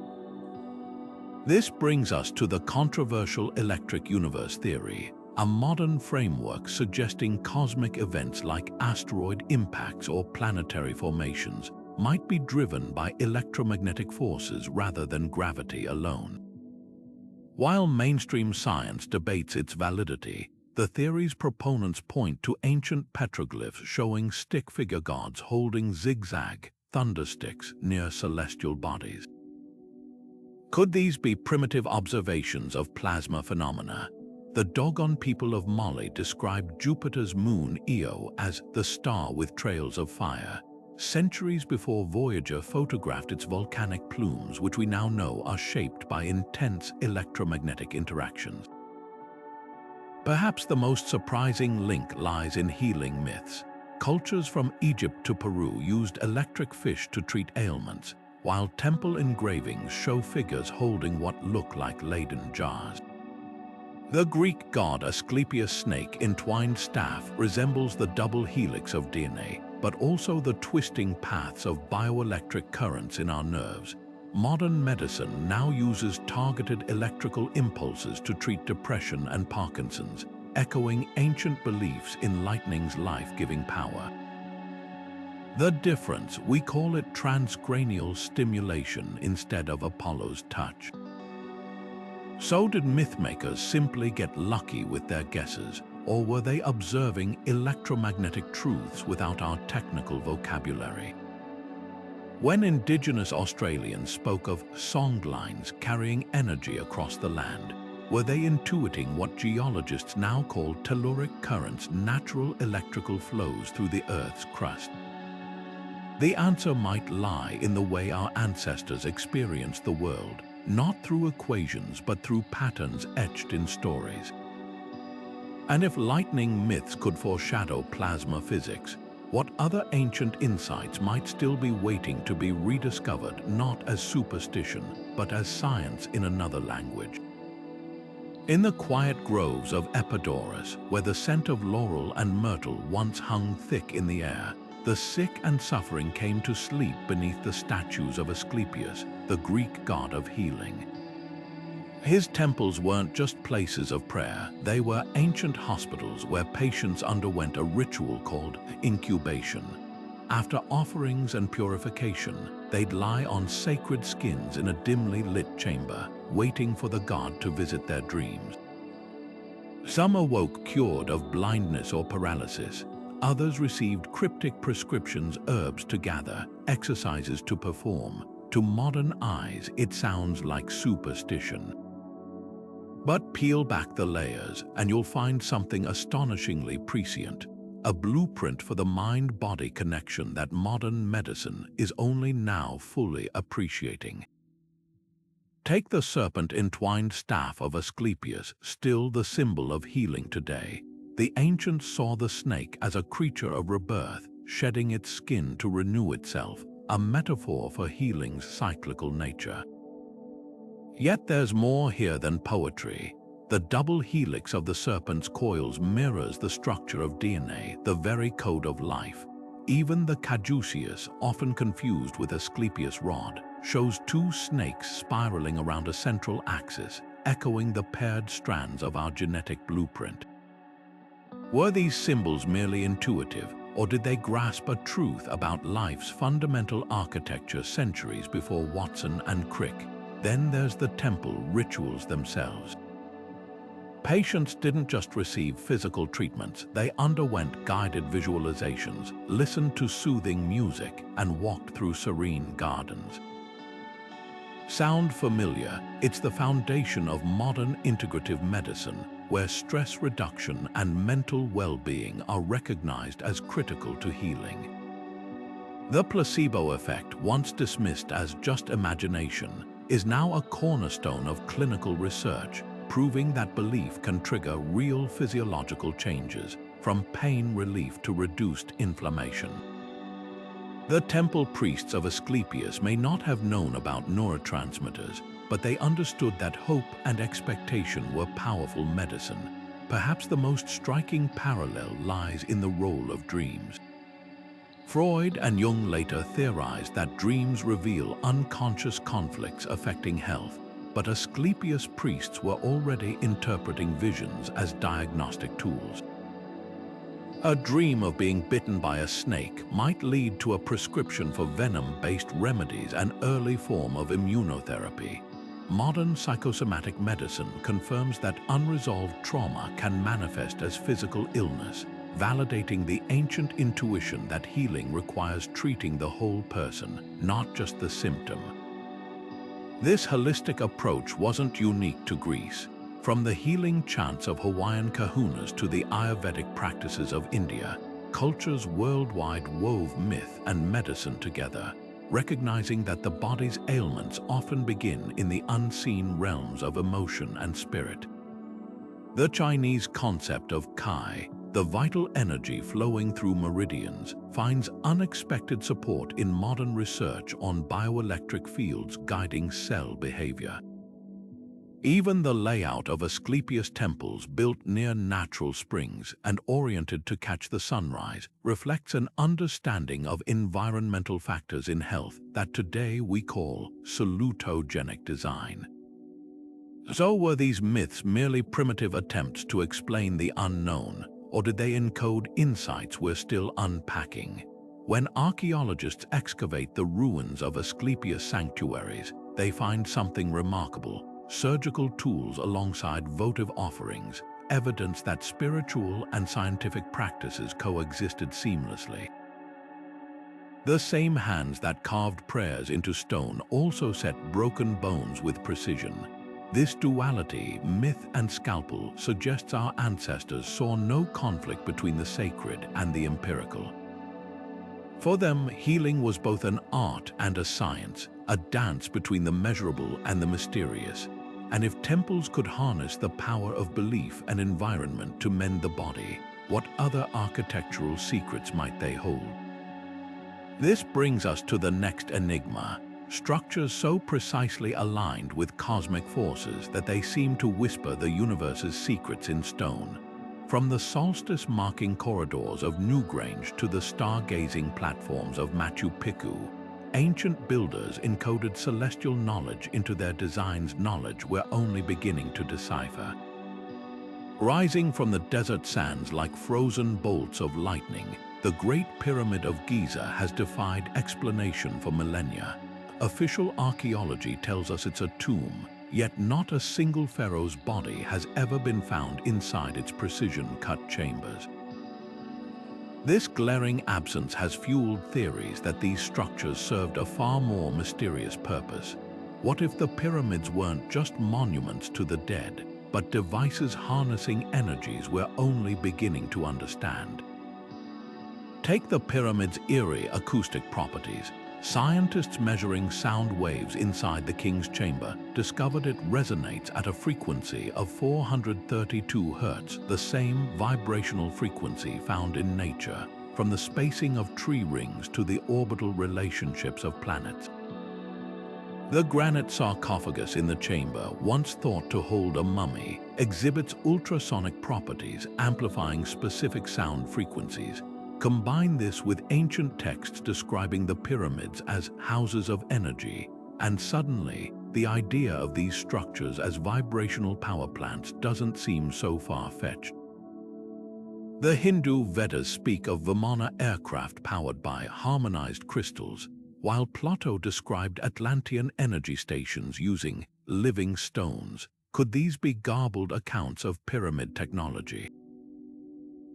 This brings us to the controversial electric universe theory, a modern framework suggesting cosmic events like asteroid impacts or planetary formations might be driven by electromagnetic forces rather than gravity alone. While mainstream science debates its validity, the theory's proponents point to ancient petroglyphs showing stick figure gods holding zigzag thundersticks near celestial bodies. Could these be primitive observations of plasma phenomena? The Dogon people of Mali described Jupiter's moon Io as the star with trails of fire, centuries before Voyager photographed its volcanic plumes, which we now know are shaped by intense electromagnetic interactions. Perhaps the most surprising link lies in healing myths. Cultures from Egypt to Peru used electric fish to treat ailments, while temple engravings show figures holding what look like Leyden jars. The Greek god Asclepius' snake-entwined staff resembles the double helix of DNA, but also the twisting paths of bioelectric currents in our nerves. Modern medicine now uses targeted electrical impulses to treat depression and Parkinson's, echoing ancient beliefs in lightning's life-giving power. The difference, we call it transcranial stimulation instead of Apollo's touch. So did mythmakers simply get lucky with their guesses, or were they observing electromagnetic truths without our technical vocabulary? When Indigenous Australians spoke of songlines carrying energy across the land, were they intuiting what geologists now call telluric currents, natural electrical flows through the Earth's crust? The answer might lie in the way our ancestors experienced the world, not through equations but through patterns etched in stories. And if lightning myths could foreshadow plasma physics, what other ancient insights might still be waiting to be rediscovered, not as superstition, but as science in another language? In the quiet groves of Epidaurus, where the scent of laurel and myrtle once hung thick in the air, the sick and suffering came to sleep beneath the statues of Asclepius, the Greek god of healing. His temples weren't just places of prayer, they were ancient hospitals where patients underwent a ritual called incubation. After offerings and purification, they'd lie on sacred skins in a dimly lit chamber, waiting for the god to visit their dreams. Some awoke cured of blindness or paralysis. Others received cryptic prescriptions, herbs to gather, exercises to perform. To modern eyes, it sounds like superstition. But peel back the layers, and you'll find something astonishingly prescient, a blueprint for the mind-body connection that modern medicine is only now fully appreciating. Take the serpent-entwined staff of Asclepius, still the symbol of healing today. The ancients saw the snake as a creature of rebirth, shedding its skin to renew itself, a metaphor for healing's cyclical nature. Yet there's more here than poetry. The double helix of the serpent's coils mirrors the structure of DNA, the very code of life. Even the caduceus, often confused with Asclepius' rod, shows two snakes spiraling around a central axis, echoing the paired strands of our genetic blueprint. Were these symbols merely intuitive, or did they grasp a truth about life's fundamental architecture centuries before Watson and Crick? Then there's the temple rituals themselves. Patients didn't just receive physical treatments, they underwent guided visualizations, listened to soothing music, and walked through serene gardens. Sound familiar? It's the foundation of modern integrative medicine, where stress reduction and mental well-being are recognized as critical to healing. The placebo effect, once dismissed as just imagination, is now a cornerstone of clinical research, proving that belief can trigger real physiological changes, from pain relief to reduced inflammation. The temple priests of Asclepius may not have known about neurotransmitters, but they understood that hope and expectation were powerful medicine. Perhaps the most striking parallel lies in the role of dreams. Freud and Jung later theorized that dreams reveal unconscious conflicts affecting health, but Asclepius priests were already interpreting visions as diagnostic tools. A dream of being bitten by a snake might lead to a prescription for venom-based remedies, an early form of immunotherapy. Modern psychosomatic medicine confirms that unresolved trauma can manifest as physical illness, validating the ancient intuition that healing requires treating the whole person, not just the symptom. This holistic approach wasn't unique to Greece. From the healing chants of Hawaiian kahunas to the Ayurvedic practices of India, cultures worldwide wove myth and medicine together, recognizing that the body's ailments often begin in the unseen realms of emotion and spirit. The Chinese concept of Qi, the vital energy flowing through meridians, finds unexpected support in modern research on bioelectric fields guiding cell behavior. Even the layout of Asclepius temples built near natural springs and oriented to catch the sunrise reflects an understanding of environmental factors in health that today we call salutogenic design. So were these myths merely primitive attempts to explain the unknown, or did they encode insights we're still unpacking? When archaeologists excavate the ruins of Asclepius sanctuaries, they find something remarkable: surgical tools alongside votive offerings, evidence that spiritual and scientific practices coexisted seamlessly. The same hands that carved prayers into stone also set broken bones with precision. This duality, myth and scalpel, suggests our ancestors saw no conflict between the sacred and the empirical. For them, healing was both an art and a science, a dance between the measurable and the mysterious. And if temples could harness the power of belief and environment to mend the body, what other architectural secrets might they hold? This brings us to the next enigma: structures so precisely aligned with cosmic forces that they seem to whisper the universe's secrets in stone. From the solstice-marking corridors of Newgrange to the stargazing platforms of Machu Picchu, ancient builders encoded celestial knowledge into their designs, knowledge we're only beginning to decipher. Rising from the desert sands like frozen bolts of lightning, the Great Pyramid of Giza has defied explanation for millennia. Official archaeology tells us it's a tomb, yet not a single pharaoh's body has ever been found inside its precision-cut chambers. This glaring absence has fueled theories that these structures served a far more mysterious purpose. What if the pyramids weren't just monuments to the dead, but devices harnessing energies we're only beginning to understand? Take the pyramid's eerie acoustic properties. Scientists measuring sound waves inside the king's chamber discovered it resonates at a frequency of 432 Hz, the same vibrational frequency found in nature, from the spacing of tree rings to the orbital relationships of planets. The granite sarcophagus in the chamber, once thought to hold a mummy, exhibits ultrasonic properties, amplifying specific sound frequencies. Combine this with ancient texts describing the pyramids as houses of energy, and suddenly, the idea of these structures as vibrational power plants doesn't seem so far-fetched. The Hindu Vedas speak of Vimana aircraft powered by harmonized crystals, while Plato described Atlantean energy stations using living stones. Could these be garbled accounts of pyramid technology?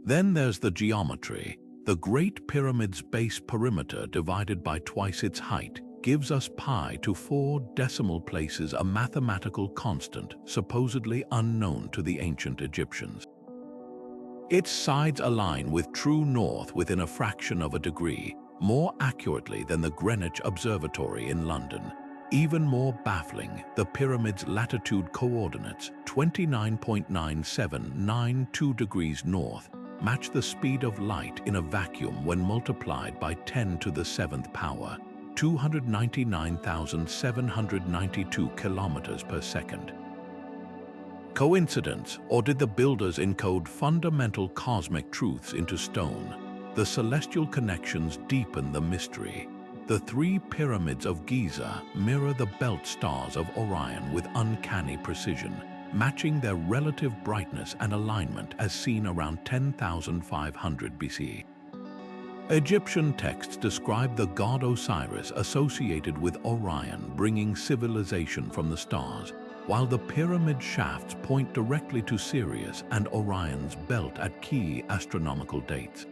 Then there's the geometry. The Great Pyramid's base perimeter divided by twice its height gives us pi to 4 decimal places, a mathematical constant supposedly unknown to the ancient Egyptians. Its sides align with true north within a fraction of a degree, more accurately than the Greenwich Observatory in London. Even more baffling, the pyramid's latitude coordinates, 29.9792 degrees north, match the speed of light in a vacuum when multiplied by 10 to the 7th power. 299,792 kilometers per second. Coincidence, or did the builders encode fundamental cosmic truths into stone? The celestial connections deepen the mystery. The three pyramids of Giza mirror the belt stars of Orion with uncanny precision, matching their relative brightness and alignment as seen around 10,500 BC. Egyptian texts describe the god Osiris associated with Orion bringing civilization from the stars, while the pyramid shafts point directly to Sirius and Orion's belt at key astronomical dates.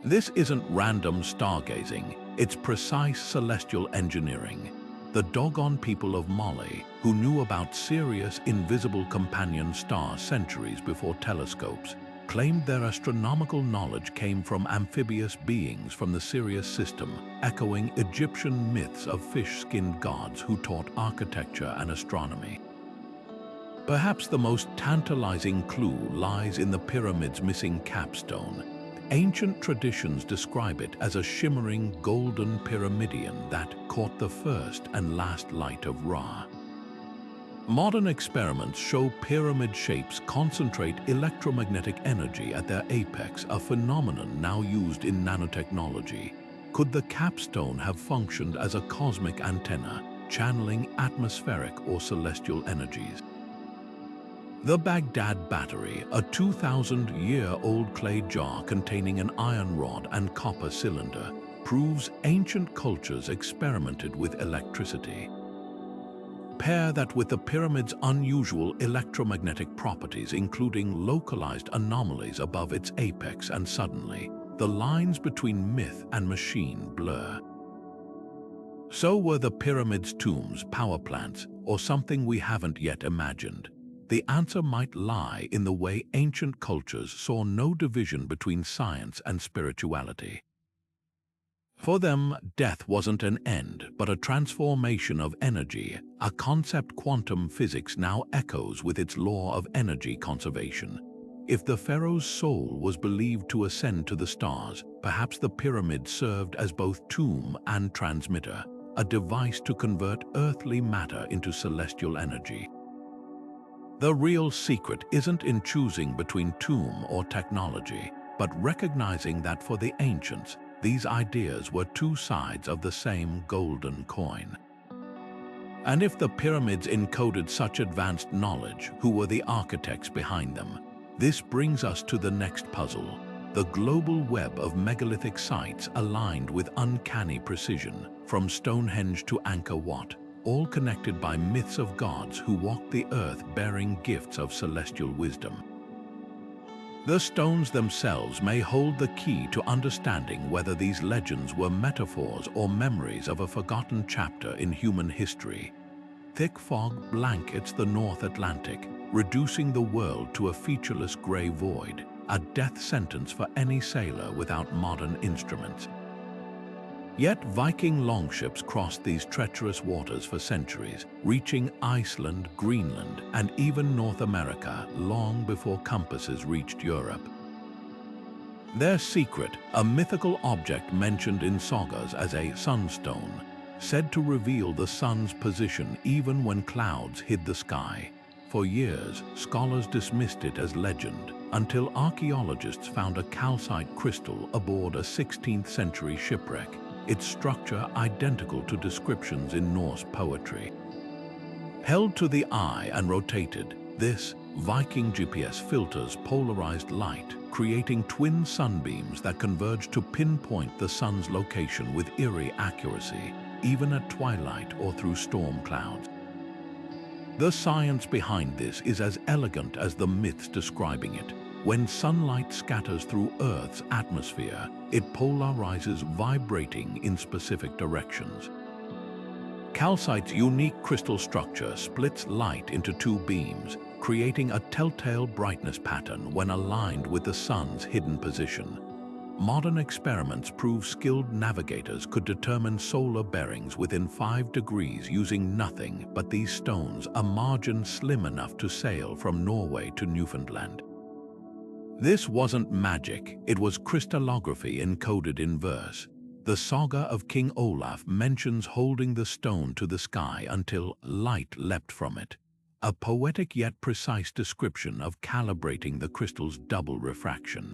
This isn't random stargazing, it's precise celestial engineering. The Dogon people of Mali, who knew about Sirius' invisible companion star centuries before telescopes, claimed their astronomical knowledge came from amphibious beings from the Sirius system, echoing Egyptian myths of fish-skinned gods who taught architecture and astronomy. Perhaps the most tantalizing clue lies in the pyramid's missing capstone. Ancient traditions describe it as a shimmering golden pyramidion that caught the first and last light of Ra. Modern experiments show pyramid shapes concentrate electromagnetic energy at their apex, a phenomenon now used in nanotechnology. Could the capstone have functioned as a cosmic antenna, channeling atmospheric or celestial energies? The Baghdad Battery, a 2,000-year-old clay jar containing an iron rod and copper cylinder, proves ancient cultures experimented with electricity. Pair that with the pyramid's unusual electromagnetic properties, including localized anomalies above its apex, and suddenly, the lines between myth and machine blur. So were the pyramid's tombs power plants, or something we haven't yet imagined? The answer might lie in the way ancient cultures saw no division between science and spirituality. For them, death wasn't an end, but a transformation of energy, a concept quantum physics now echoes with its law of energy conservation. If the pharaoh's soul was believed to ascend to the stars, perhaps the pyramid served as both tomb and transmitter, a device to convert earthly matter into celestial energy. The real secret isn't in choosing between tomb or technology, but recognizing that for the ancients, these ideas were two sides of the same golden coin. And if the pyramids encoded such advanced knowledge, who were the architects behind them? This brings us to the next puzzle, the global web of megalithic sites aligned with uncanny precision, from Stonehenge to Angkor Wat, all connected by myths of gods who walked the earth bearing gifts of celestial wisdom. The stones themselves may hold the key to understanding whether these legends were metaphors or memories of a forgotten chapter in human history. Thick fog blankets the North Atlantic, reducing the world to a featureless gray void, a death sentence for any sailor without modern instruments. Yet Viking longships crossed these treacherous waters for centuries, reaching Iceland, Greenland, and even North America long before compasses reached Europe. Their secret, a mythical object mentioned in sagas as a sunstone, said to reveal the sun's position even when clouds hid the sky. For years, scholars dismissed it as legend, until archaeologists found a calcite crystal aboard a 16th century shipwreck, its structure identical to descriptions in Norse poetry. Held to the eye and rotated, this Viking GPS filters polarized light, creating twin sunbeams that converge to pinpoint the sun's location with eerie accuracy, even at twilight or through storm clouds. The science behind this is as elegant as the myths describing it. When sunlight scatters through Earth's atmosphere, it polarizes, vibrating in specific directions. Calcite's unique crystal structure splits light into two beams, creating a telltale brightness pattern when aligned with the sun's hidden position. Modern experiments prove skilled navigators could determine solar bearings within 5 degrees using nothing but these stones, a margin slim enough to sail from Norway to Newfoundland. This wasn't magic, it was crystallography encoded in verse. The saga of King Olaf mentions holding the stone to the sky until light leapt from it, a poetic yet precise description of calibrating the crystal's double refraction.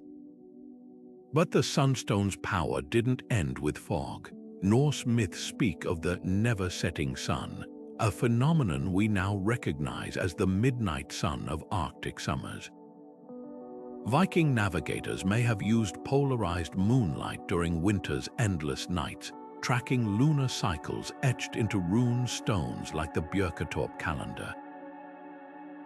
But the sunstone's power didn't end with fog. Norse myths speak of the never-setting sun, a phenomenon we now recognize as the midnight sun of Arctic summers. Viking navigators may have used polarized moonlight during winter's endless nights, tracking lunar cycles etched into rune stones like the Björketorp calendar.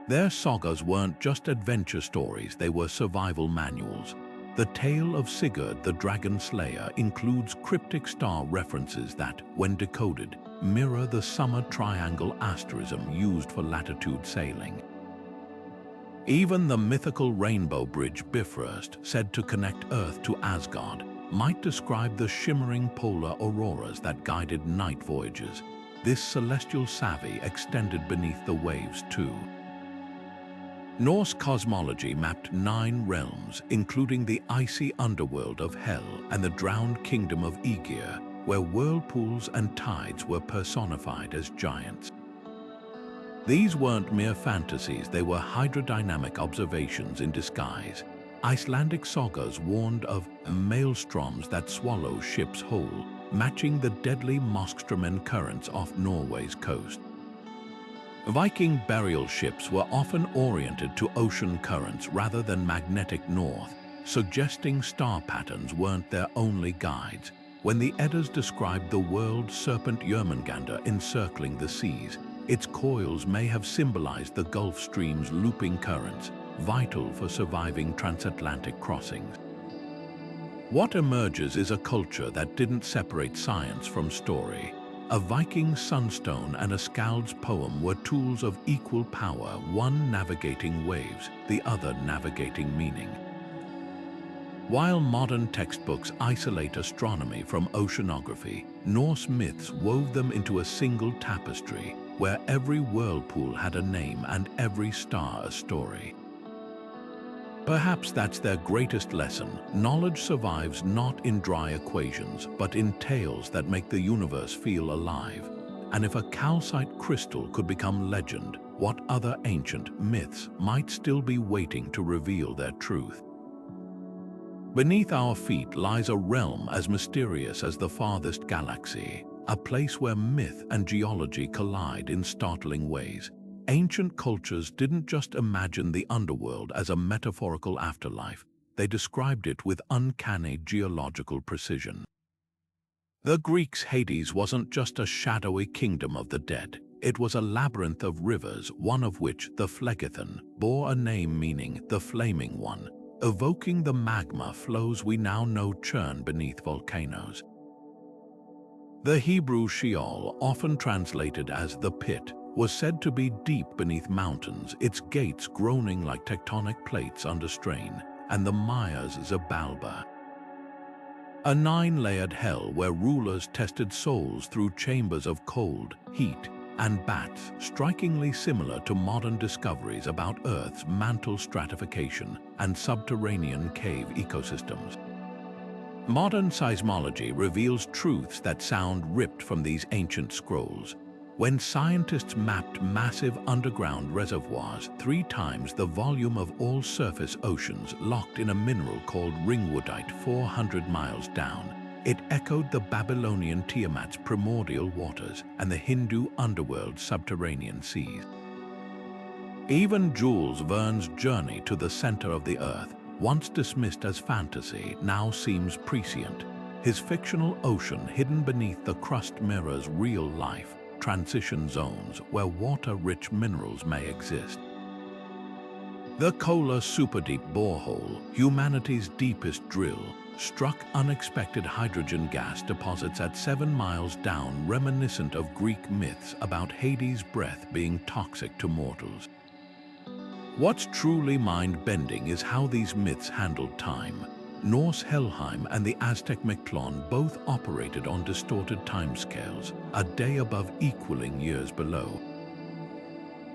Their sagas weren't just adventure stories, they were survival manuals. The tale of Sigurd the Dragon Slayer includes cryptic star references that, when decoded, mirror the summer triangle asterism used for latitude sailing. Even the mythical rainbow bridge Bifrost, said to connect Earth to Asgard, might describe the shimmering polar auroras that guided night voyages. This celestial savvy extended beneath the waves too. Norse cosmology mapped 9 realms, including the icy underworld of Hel and the drowned kingdom of Aegir, where whirlpools and tides were personified as giants. These weren't mere fantasies, they were hydrodynamic observations in disguise. Icelandic sagas warned of maelstroms that swallow ships whole, matching the deadly Moskströmen currents off Norway's coast. Viking burial ships were often oriented to ocean currents rather than magnetic north, suggesting star patterns weren't their only guides. When the Eddas described the world serpent Jörmungandr encircling the seas, its coils may have symbolized the Gulf Stream's looping currents, vital for surviving transatlantic crossings. What emerges is a culture that didn't separate science from story. A Viking sunstone and a skald's poem were tools of equal power, one navigating waves, the other navigating meaning. While modern textbooks isolate astronomy from oceanography, Norse myths wove them into a single tapestry, where every whirlpool had a name and every star a story. Perhaps that's their greatest lesson. Knowledge survives not in dry equations, but in tales that make the universe feel alive. And if a calcite crystal could become legend, what other ancient myths might still be waiting to reveal their truth? Beneath our feet lies a realm as mysterious as the farthest galaxy, a place where myth and geology collide in startling ways. Ancient cultures didn't just imagine the underworld as a metaphorical afterlife, they described it with uncanny geological precision. The Greeks' Hades wasn't just a shadowy kingdom of the dead, it was a labyrinth of rivers, one of which, the Phlegethon, bore a name meaning the Flaming One, evoking the magma flows we now know churn beneath volcanoes. The Hebrew Sheol, often translated as the pit, was said to be deep beneath mountains, its gates groaning like tectonic plates under strain, and the Maya's Zabalba, a 9-layered hell where rulers tested souls through chambers of cold, heat, and bats, strikingly similar to modern discoveries about Earth's mantle stratification and subterranean cave ecosystems. Modern seismology reveals truths that sound ripped from these ancient scrolls. When scientists mapped massive underground reservoirs 3 times the volume of all surface oceans locked in a mineral called ringwoodite 400 miles down, it echoed the Babylonian Tiamat's primordial waters and the Hindu underworld's subterranean seas. Even Jules Verne's journey to the center of the Earth, once dismissed as fantasy, now seems prescient. His fictional ocean hidden beneath the crust mirrors real life, transition zones where water-rich minerals may exist. The Kola superdeep borehole, humanity's deepest drill, struck unexpected hydrogen gas deposits at 7 miles down, reminiscent of Greek myths about Hades' breath being toxic to mortals. What's truly mind-bending is how these myths handled time. Norse Helheim and the Aztec Mictlan both operated on distorted timescales, a day above equaling years below.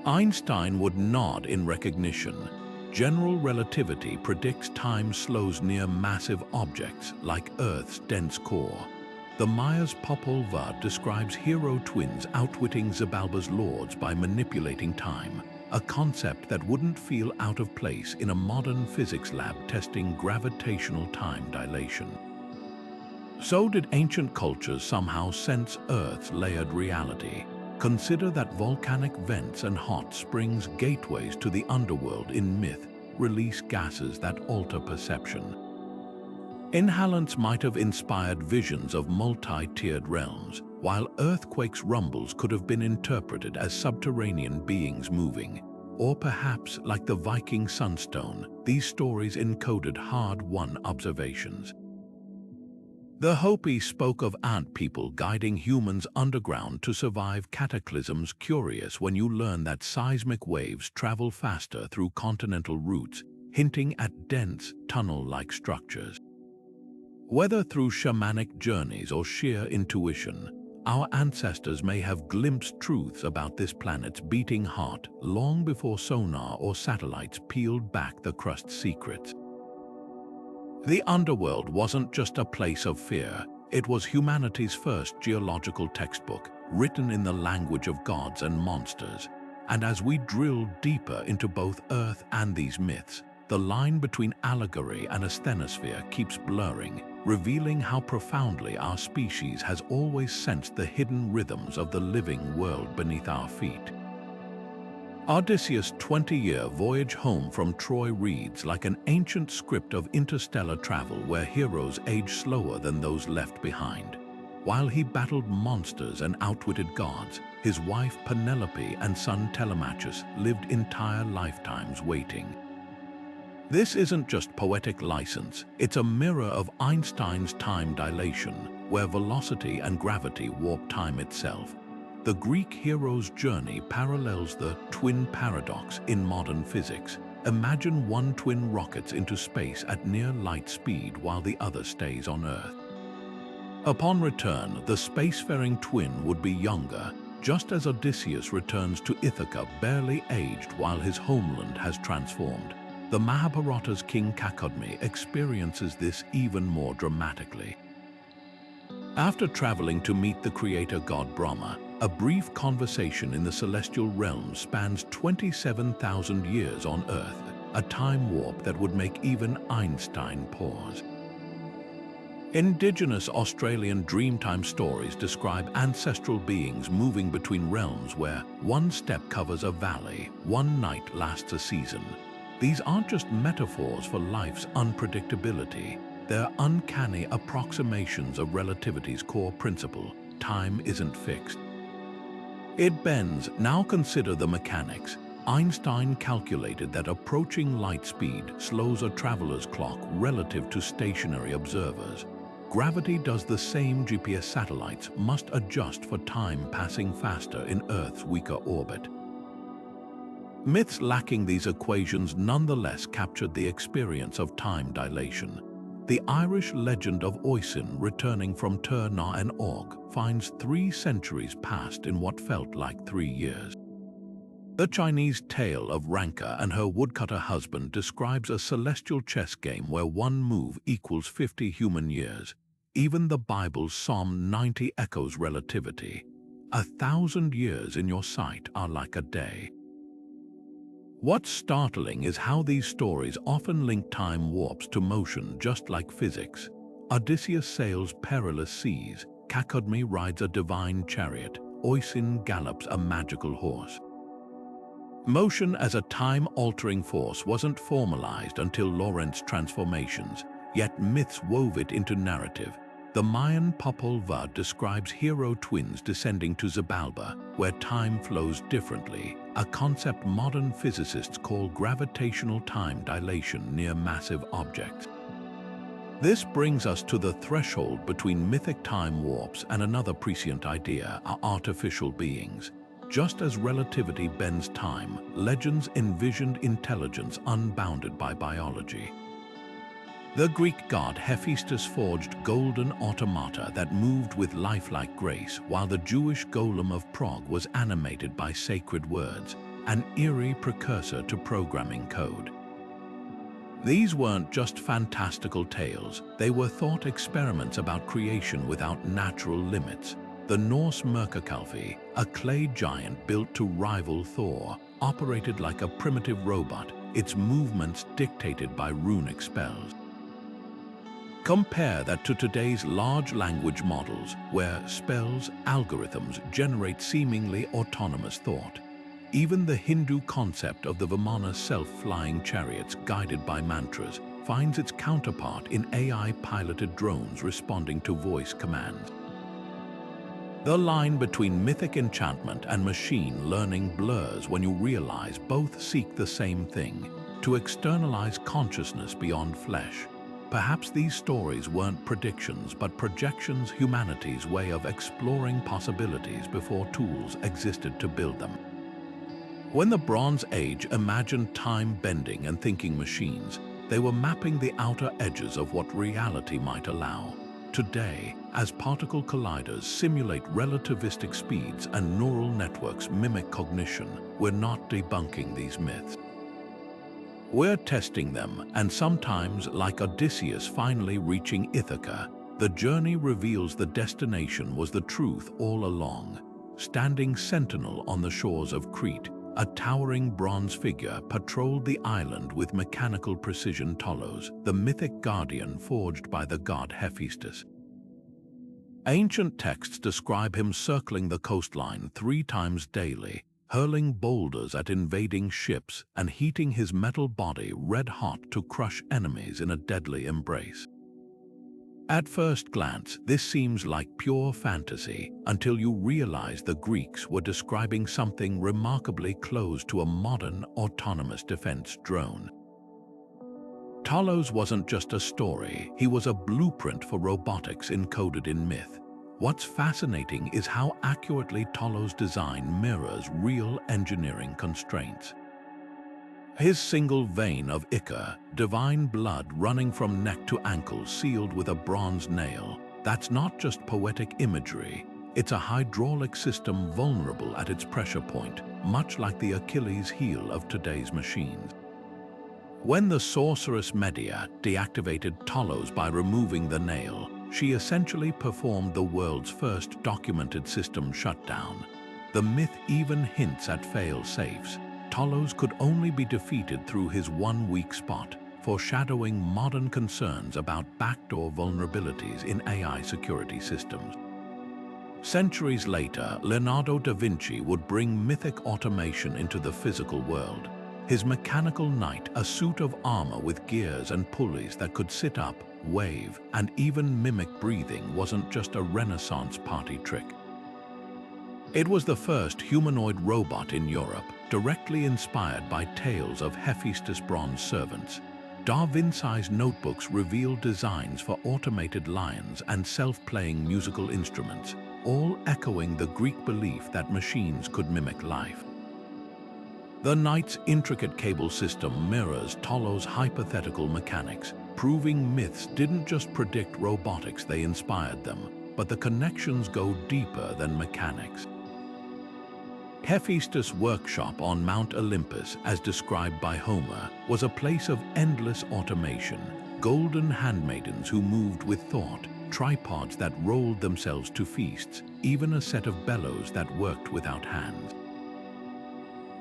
Einstein would nod in recognition. General relativity predicts time slows near massive objects like Earth's dense core. The Maya's Popol Vuh describes hero twins outwitting Xibalba's lords by manipulating time, a concept that wouldn't feel out of place in a modern physics lab testing gravitational time dilation. So did ancient cultures somehow sense Earth's layered reality? Consider that volcanic vents and hot springs gateways to the underworld in myth release gases that alter perception. Inhalants might have inspired visions of multi-tiered realms, while earthquakes' rumbles could have been interpreted as subterranean beings moving. Or perhaps, like the Viking sunstone, these stories encoded hard-won observations. The Hopi spoke of ant people guiding humans underground to survive cataclysms. Curious when you learn that seismic waves travel faster through continental routes, hinting at dense, tunnel-like structures. Whether through shamanic journeys or sheer intuition, our ancestors may have glimpsed truths about this planet's beating heart long before sonar or satellites peeled back the crust's secrets. The underworld wasn't just a place of fear, it was humanity's first geological textbook, written in the language of gods and monsters. And as we drill deeper into both Earth and these myths, the line between allegory and asthenosphere keeps blurring, revealing how profoundly our species has always sensed the hidden rhythms of the living world beneath our feet. Odysseus' 20-year voyage home from Troy reads like an ancient script of interstellar travel where heroes age slower than those left behind. While he battled monsters and outwitted gods, his wife Penelope and son Telemachus lived entire lifetimes waiting. This isn't just poetic license, it's a mirror of Einstein's time dilation, where velocity and gravity warp time itself. The Greek hero's journey parallels the twin paradox in modern physics. Imagine one twin rockets into space at near light speed while the other stays on Earth. Upon return, the spacefaring twin would be younger, just as Odysseus returns to Ithaca barely aged while his homeland has transformed. The Mahabharata's King Kakadmi experiences this even more dramatically. After traveling to meet the creator god Brahma, a brief conversation in the celestial realm spans 27,000 years on Earth, a time warp that would make even Einstein pause. Indigenous Australian Dreamtime stories describe ancestral beings moving between realms where one step covers a valley, one night lasts a season. These aren't just metaphors for life's unpredictability, they're uncanny approximations of relativity's core principle: time isn't fixed. It bends. Now consider the mechanics. Einstein calculated that approaching light speed slows a traveler's clock relative to stationary observers. Gravity does the same. GPS satellites must adjust for time passing faster in Earth's weaker orbit. Myths lacking these equations nonetheless captured the experience of time dilation. The Irish legend of Oisin returning from Tir na an Og finds 3 centuries passed in what felt like 3 years. The Chinese tale of Ranka and her woodcutter husband describes a celestial chess game where one move equals 50 human years. Even the Bible's Psalm 90 echoes relativity. 1,000 years in your sight are like a day. What's startling is how these stories often link time warps to motion, just like physics. Odysseus sails perilous seas, Kakadmi rides a divine chariot, Oisin gallops a magical horse. Motion as a time-altering force wasn't formalized until Lorentz transformations, yet myths wove it into narrative. The Mayan Popol Vuh describes hero twins descending to Xibalba, where time flows differently, a concept modern physicists call gravitational time dilation near massive objects. This brings us to the threshold between mythic time warps and another prescient idea: our artificial beings. Just as relativity bends time, legends envisioned intelligence unbounded by biology. The Greek god Hephaestus forged golden automata that moved with lifelike grace, while the Jewish Golem of Prague was animated by sacred words, an eerie precursor to programming code. These weren't just fantastical tales, they were thought experiments about creation without natural limits. The Norse Merkakalfi, a clay giant built to rival Thor, operated like a primitive robot, its movements dictated by runic spells. Compare that to today's large language models, where spells, algorithms generate seemingly autonomous thought. Even the Hindu concept of the Vimana self-flying chariots guided by mantras finds its counterpart in AI-piloted drones responding to voice commands. The line between mythic enchantment and machine learning blurs when you realize both seek the same thing, to externalize consciousness beyond flesh. Perhaps these stories weren't predictions, but projections, humanity's way of exploring possibilities before tools existed to build them. When the Bronze Age imagined time-bending and thinking machines, they were mapping the outer edges of what reality might allow. Today, as particle colliders simulate relativistic speeds and neural networks mimic cognition, we're not debunking these myths. We're testing them, and sometimes, like Odysseus finally reaching Ithaca, the journey reveals the destination was the truth all along. Standing sentinel on the shores of Crete, a towering bronze figure patrolled the island with mechanical precision. Tolos, the mythic guardian forged by the god Hephaestus. Ancient texts describe him circling the coastline 3 times daily, hurling boulders at invading ships and heating his metal body red-hot to crush enemies in a deadly embrace. At first glance, this seems like pure fantasy until you realize the Greeks were describing something remarkably close to a modern autonomous defense drone. Tolos wasn't just a story, he was a blueprint for robotics encoded in myth. What's fascinating is how accurately Tolos' design mirrors real engineering constraints. His single vein of ichor, divine blood running from neck to ankle sealed with a bronze nail, that's not just poetic imagery, it's a hydraulic system vulnerable at its pressure point, much like the Achilles heel of today's machines. When the sorceress Medea deactivated Tolos by removing the nail, she essentially performed the world's first documented system shutdown. The myth even hints at fail-safes. Tolos could only be defeated through his one weak spot, foreshadowing modern concerns about backdoor vulnerabilities in AI security systems. Centuries later, Leonardo da Vinci would bring mythic automation into the physical world. His mechanical knight, a suit of armor with gears and pulleys that could sit up, wave, and even mimic breathing, wasn't just a Renaissance party trick. It was the first humanoid robot in Europe, directly inspired by tales of Hephaestus' bronze servants. Da Vinci's notebooks revealed designs for automated lions and self-playing musical instruments, all echoing the Greek belief that machines could mimic life. The knight's intricate cable system mirrors Tolos' hypothetical mechanics, proving myths didn't just predict robotics, they inspired them, but the connections go deeper than mechanics. Hephaestus' workshop on Mount Olympus, as described by Homer, was a place of endless automation, golden handmaidens who moved with thought, tripods that rolled themselves to feasts, even a set of bellows that worked without hands.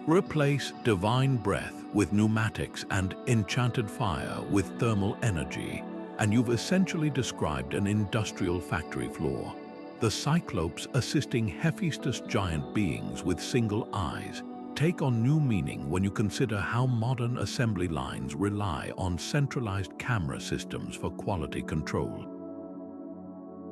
Replace divine breath with pneumatics and enchanted fire with thermal energy, and you've essentially described an industrial factory floor. The Cyclopes assisting Hephaestus' giant beings with single eyes take on new meaning when you consider how modern assembly lines rely on centralized camera systems for quality control.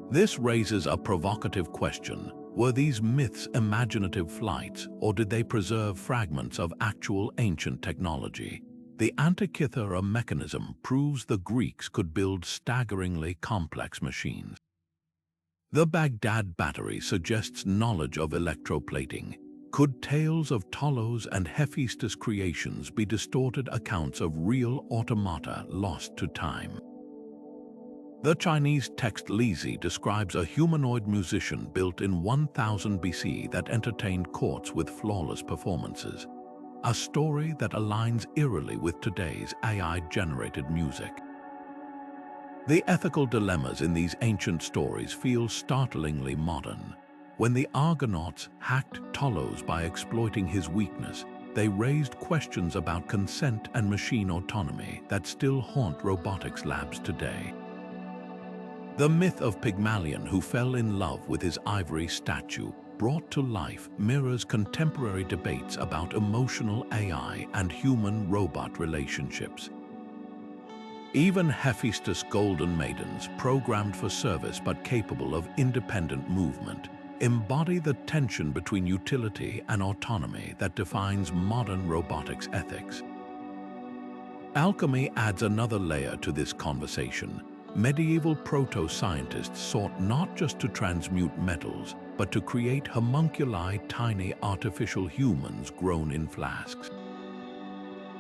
This raises a provocative question. Were these myths imaginative flights, or did they preserve fragments of actual ancient technology? The Antikythera Mechanism proves the Greeks could build staggeringly complex machines. The Baghdad battery suggests knowledge of electroplating. Could tales of Tolos and Hephaestus creations be distorted accounts of real automata lost to time? The Chinese text Lizi describes a humanoid musician built in 1000 BC that entertained courts with flawless performances. a story that aligns eerily with today's AI-generated music. The ethical dilemmas in these ancient stories feel startlingly modern. When the Argonauts hacked Tolos by exploiting his weakness, they raised questions about consent and machine autonomy that still haunt robotics labs today. The myth of Pygmalion, who fell in love with his ivory statue, brought to life mirrors contemporary debates about emotional AI and human-robot relationships. Even Hephaestus' golden maidens, programmed for service but capable of independent movement, embody the tension between utility and autonomy that defines modern robotics ethics. Alchemy adds another layer to this conversation. Medieval proto-scientists sought not just to transmute metals, but to create homunculi, tiny artificial humans grown in flasks.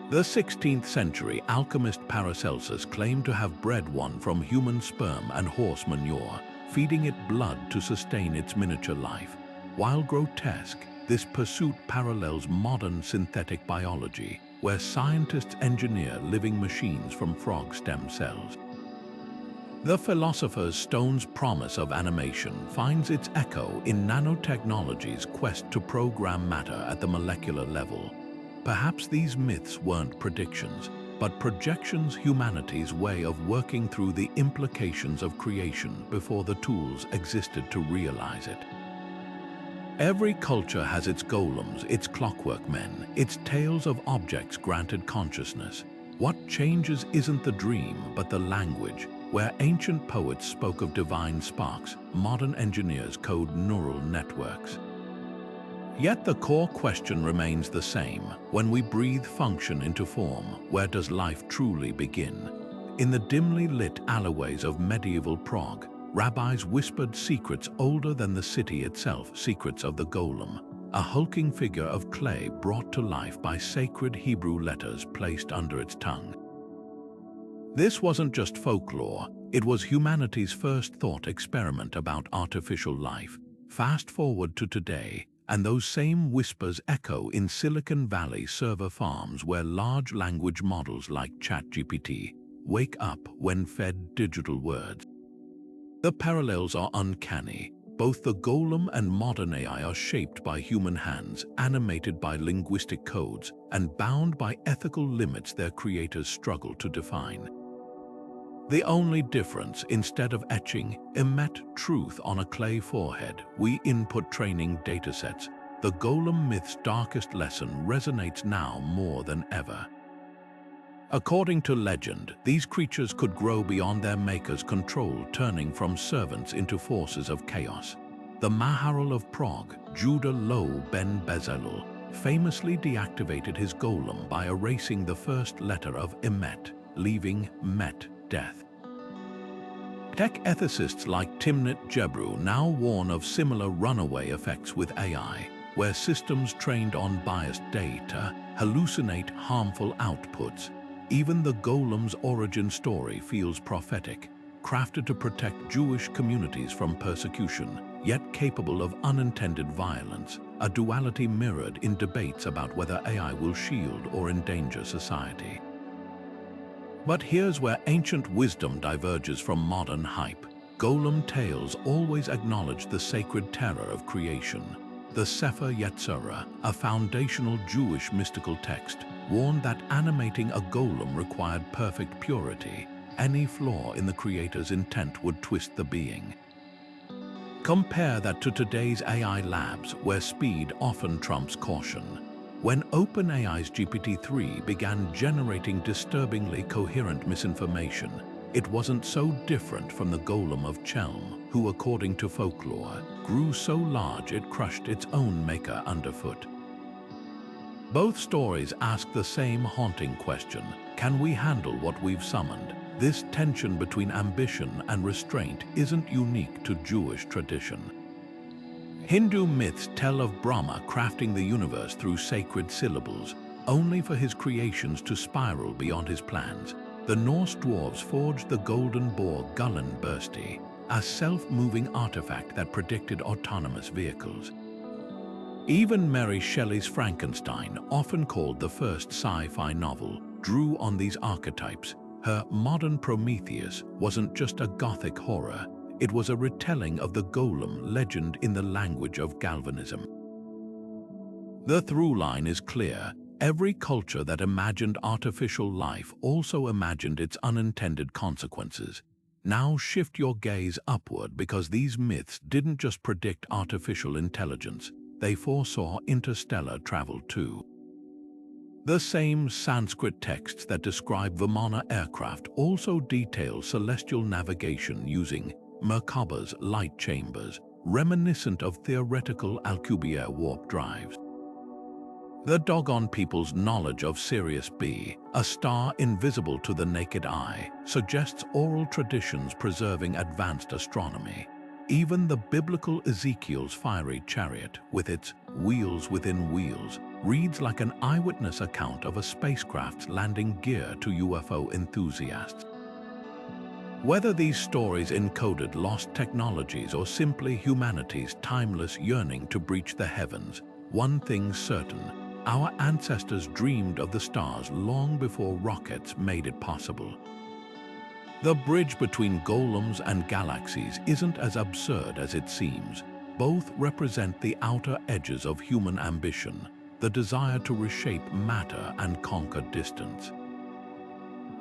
The 16th century alchemist Paracelsus claimed to have bred one from human sperm and horse manure, feeding it blood to sustain its miniature life. While grotesque, this pursuit parallels modern synthetic biology, where scientists engineer living machines from frog stem cells. The philosopher's stone's promise of animation finds its echo in nanotechnology's quest to program matter at the molecular level. Perhaps these myths weren't predictions, but projections, humanity's way of working through the implications of creation before the tools existed to realize it. Every culture has its golems, its clockwork men, its tales of objects granted consciousness. What changes isn't the dream, but the language. Where ancient poets spoke of divine sparks, modern engineers code neural networks. Yet the core question remains the same. When we breathe function into form, where does life truly begin? In the dimly lit alleyways of medieval Prague, rabbis whispered secrets older than the city itself, secrets of the Golem, a hulking figure of clay brought to life by sacred Hebrew letters placed under its tongue. This wasn't just folklore, it was humanity's first thought experiment about artificial life. Fast forward to today, and those same whispers echo in Silicon Valley server farms where large language models like ChatGPT wake up when fed digital words. The parallels are uncanny. Both the Golem and modern AI are shaped by human hands, animated by linguistic codes, and bound by ethical limits their creators struggle to define. The only difference, instead of etching emmet truth on a clay forehead, we input training datasets. The Golem myth's darkest lesson resonates now more than ever. According to legend, these creatures could grow beyond their maker's control, turning from servants into forces of chaos. The Maharal of Prague, Judah Lo ben Bezalel, famously deactivated his Golem by erasing the first letter of emmet, leaving met, death. Tech ethicists like Timnit Gebru now warn of similar runaway effects with AI, where systems trained on biased data hallucinate harmful outputs. Even the Golem's origin story feels prophetic, crafted to protect Jewish communities from persecution, yet capable of unintended violence, a duality mirrored in debates about whether AI will shield or endanger society. But here's where ancient wisdom diverges from modern hype. Golem tales always acknowledge the sacred terror of creation. The Sefer Yetzirah, a foundational Jewish mystical text, warned that animating a golem required perfect purity. Any flaw in the creator's intent would twist the being. Compare that to today's AI labs, where speed often trumps caution. When OpenAI's GPT-3 began generating disturbingly coherent misinformation, it wasn't so different from the Golem of Chelm, who, according to folklore, grew so large it crushed its own maker underfoot. Both stories ask the same haunting question: can we handle what we've summoned? This tension between ambition and restraint isn't unique to Jewish tradition. Hindu myths tell of Brahma crafting the universe through sacred syllables, only for his creations to spiral beyond his plans. The Norse dwarves forged the golden boar Gullen Bursti, a self-moving artifact that predicted autonomous vehicles. Even Mary Shelley's Frankenstein, often called the first sci-fi novel, drew on these archetypes. Her modern Prometheus wasn't just a Gothic horror, it was a retelling of the Golem legend in the language of galvanism. The through line is clear. Every culture that imagined artificial life also imagined its unintended consequences. Now shift your gaze upward, because these myths didn't just predict artificial intelligence, they foresaw interstellar travel too. The same Sanskrit texts that describe Vimana aircraft also detail celestial navigation using Merkaba's light chambers, reminiscent of theoretical Alcubierre warp drives. The Dogon people's knowledge of Sirius B, a star invisible to the naked eye, suggests oral traditions preserving advanced astronomy. Even the biblical Ezekiel's fiery chariot, with its wheels within wheels, reads like an eyewitness account of a spacecraft's landing gear to UFO enthusiasts. Whether these stories encoded lost technologies or simply humanity's timeless yearning to breach the heavens, one thing's certain: our ancestors dreamed of the stars long before rockets made it possible. The bridge between golems and galaxies isn't as absurd as it seems. Both represent the outer edges of human ambition, the desire to reshape matter and conquer distance.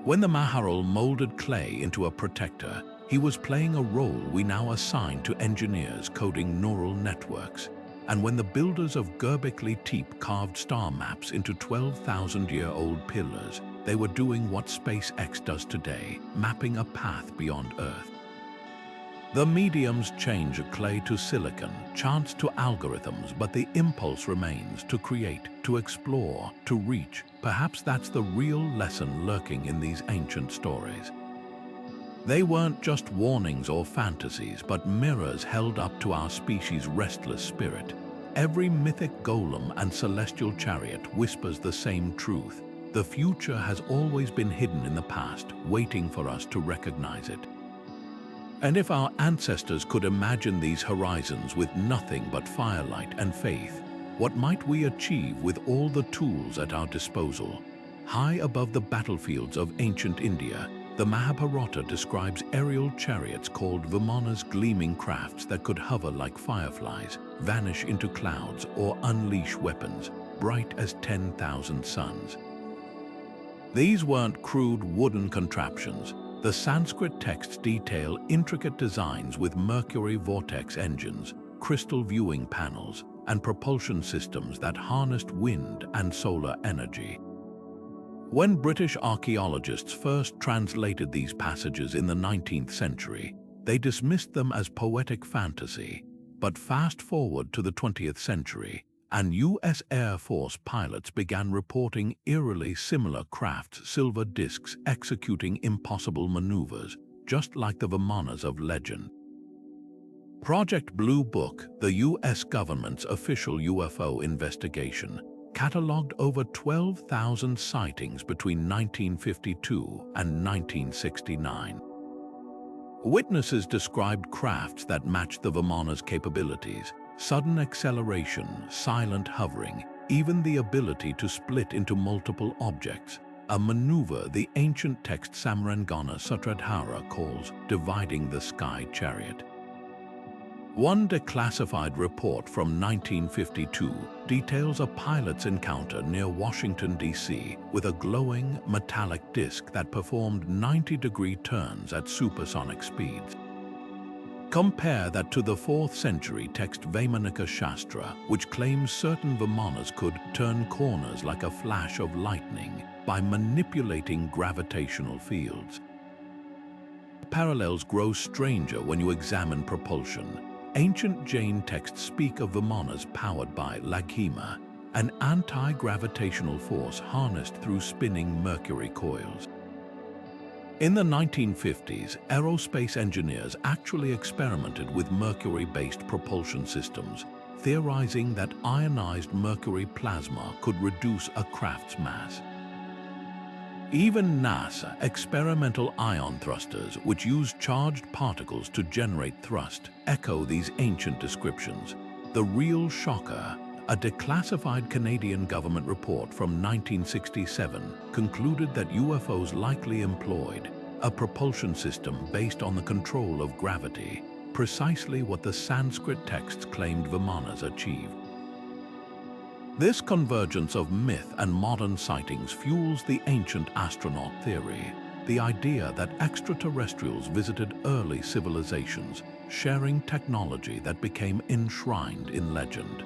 When the Maharal molded clay into a protector, he was playing a role we now assign to engineers coding neural networks. And when the builders of Göbekli Tepe carved star maps into 12,000-year-old pillars, they were doing what SpaceX does today, mapping a path beyond Earth. The mediums change clay to silicon, chance to algorithms, but the impulse remains: to create, to explore, to reach. Perhaps that's the real lesson lurking in these ancient stories. They weren't just warnings or fantasies, but mirrors held up to our species' restless spirit. Every mythic golem and celestial chariot whispers the same truth: the future has always been hidden in the past, waiting for us to recognize it. And if our ancestors could imagine these horizons with nothing but firelight and faith, what might we achieve with all the tools at our disposal? High above the battlefields of ancient India, the Mahabharata describes aerial chariots called Vimana's gleaming crafts that could hover like fireflies, vanish into clouds, or unleash weapons bright as 10,000 suns. These weren't crude wooden contraptions. The Sanskrit texts detail intricate designs with mercury vortex engines, crystal viewing panels, and propulsion systems that harnessed wind and solar energy. When British archaeologists first translated these passages in the 19th century, they dismissed them as poetic fantasy. But fast forward to the 20th century, and US Air Force pilots began reporting eerily similar crafts, silver discs executing impossible maneuvers, just like the Vimanas of legend. Project Blue Book, the US government's official UFO investigation, catalogued over 12,000 sightings between 1952 and 1969. Witnesses described crafts that matched the Vimana's capabilities: sudden acceleration, silent hovering, even the ability to split into multiple objects, a maneuver the ancient text Samrangana Sutradhara calls dividing the sky chariot. One declassified report from 1952 details a pilot's encounter near Washington, D.C. with a glowing, metallic disc that performed 90-degree turns at supersonic speeds. Compare that to the 4th century text Vaimanika Shastra, which claims certain Vimanas could turn corners like a flash of lightning by manipulating gravitational fields. Parallels grow stranger when you examine propulsion. Ancient Jain texts speak of Vimanas powered by Laghima, an anti-gravitational force harnessed through spinning mercury coils. In the 1950s, aerospace engineers actually experimented with mercury-based propulsion systems, theorizing that ionized mercury plasma could reduce a craft's mass. Even NASA experimental ion thrusters, which use charged particles to generate thrust, echo these ancient descriptions. The real shocker: A declassified Canadian government report from 1967 concluded that UFOs likely employed a propulsion system based on the control of gravity, precisely what the Sanskrit texts claimed Vimanas achieved. This convergence of myth and modern sightings fuels the ancient astronaut theory, the idea that extraterrestrials visited early civilizations, sharing technology that became enshrined in legend.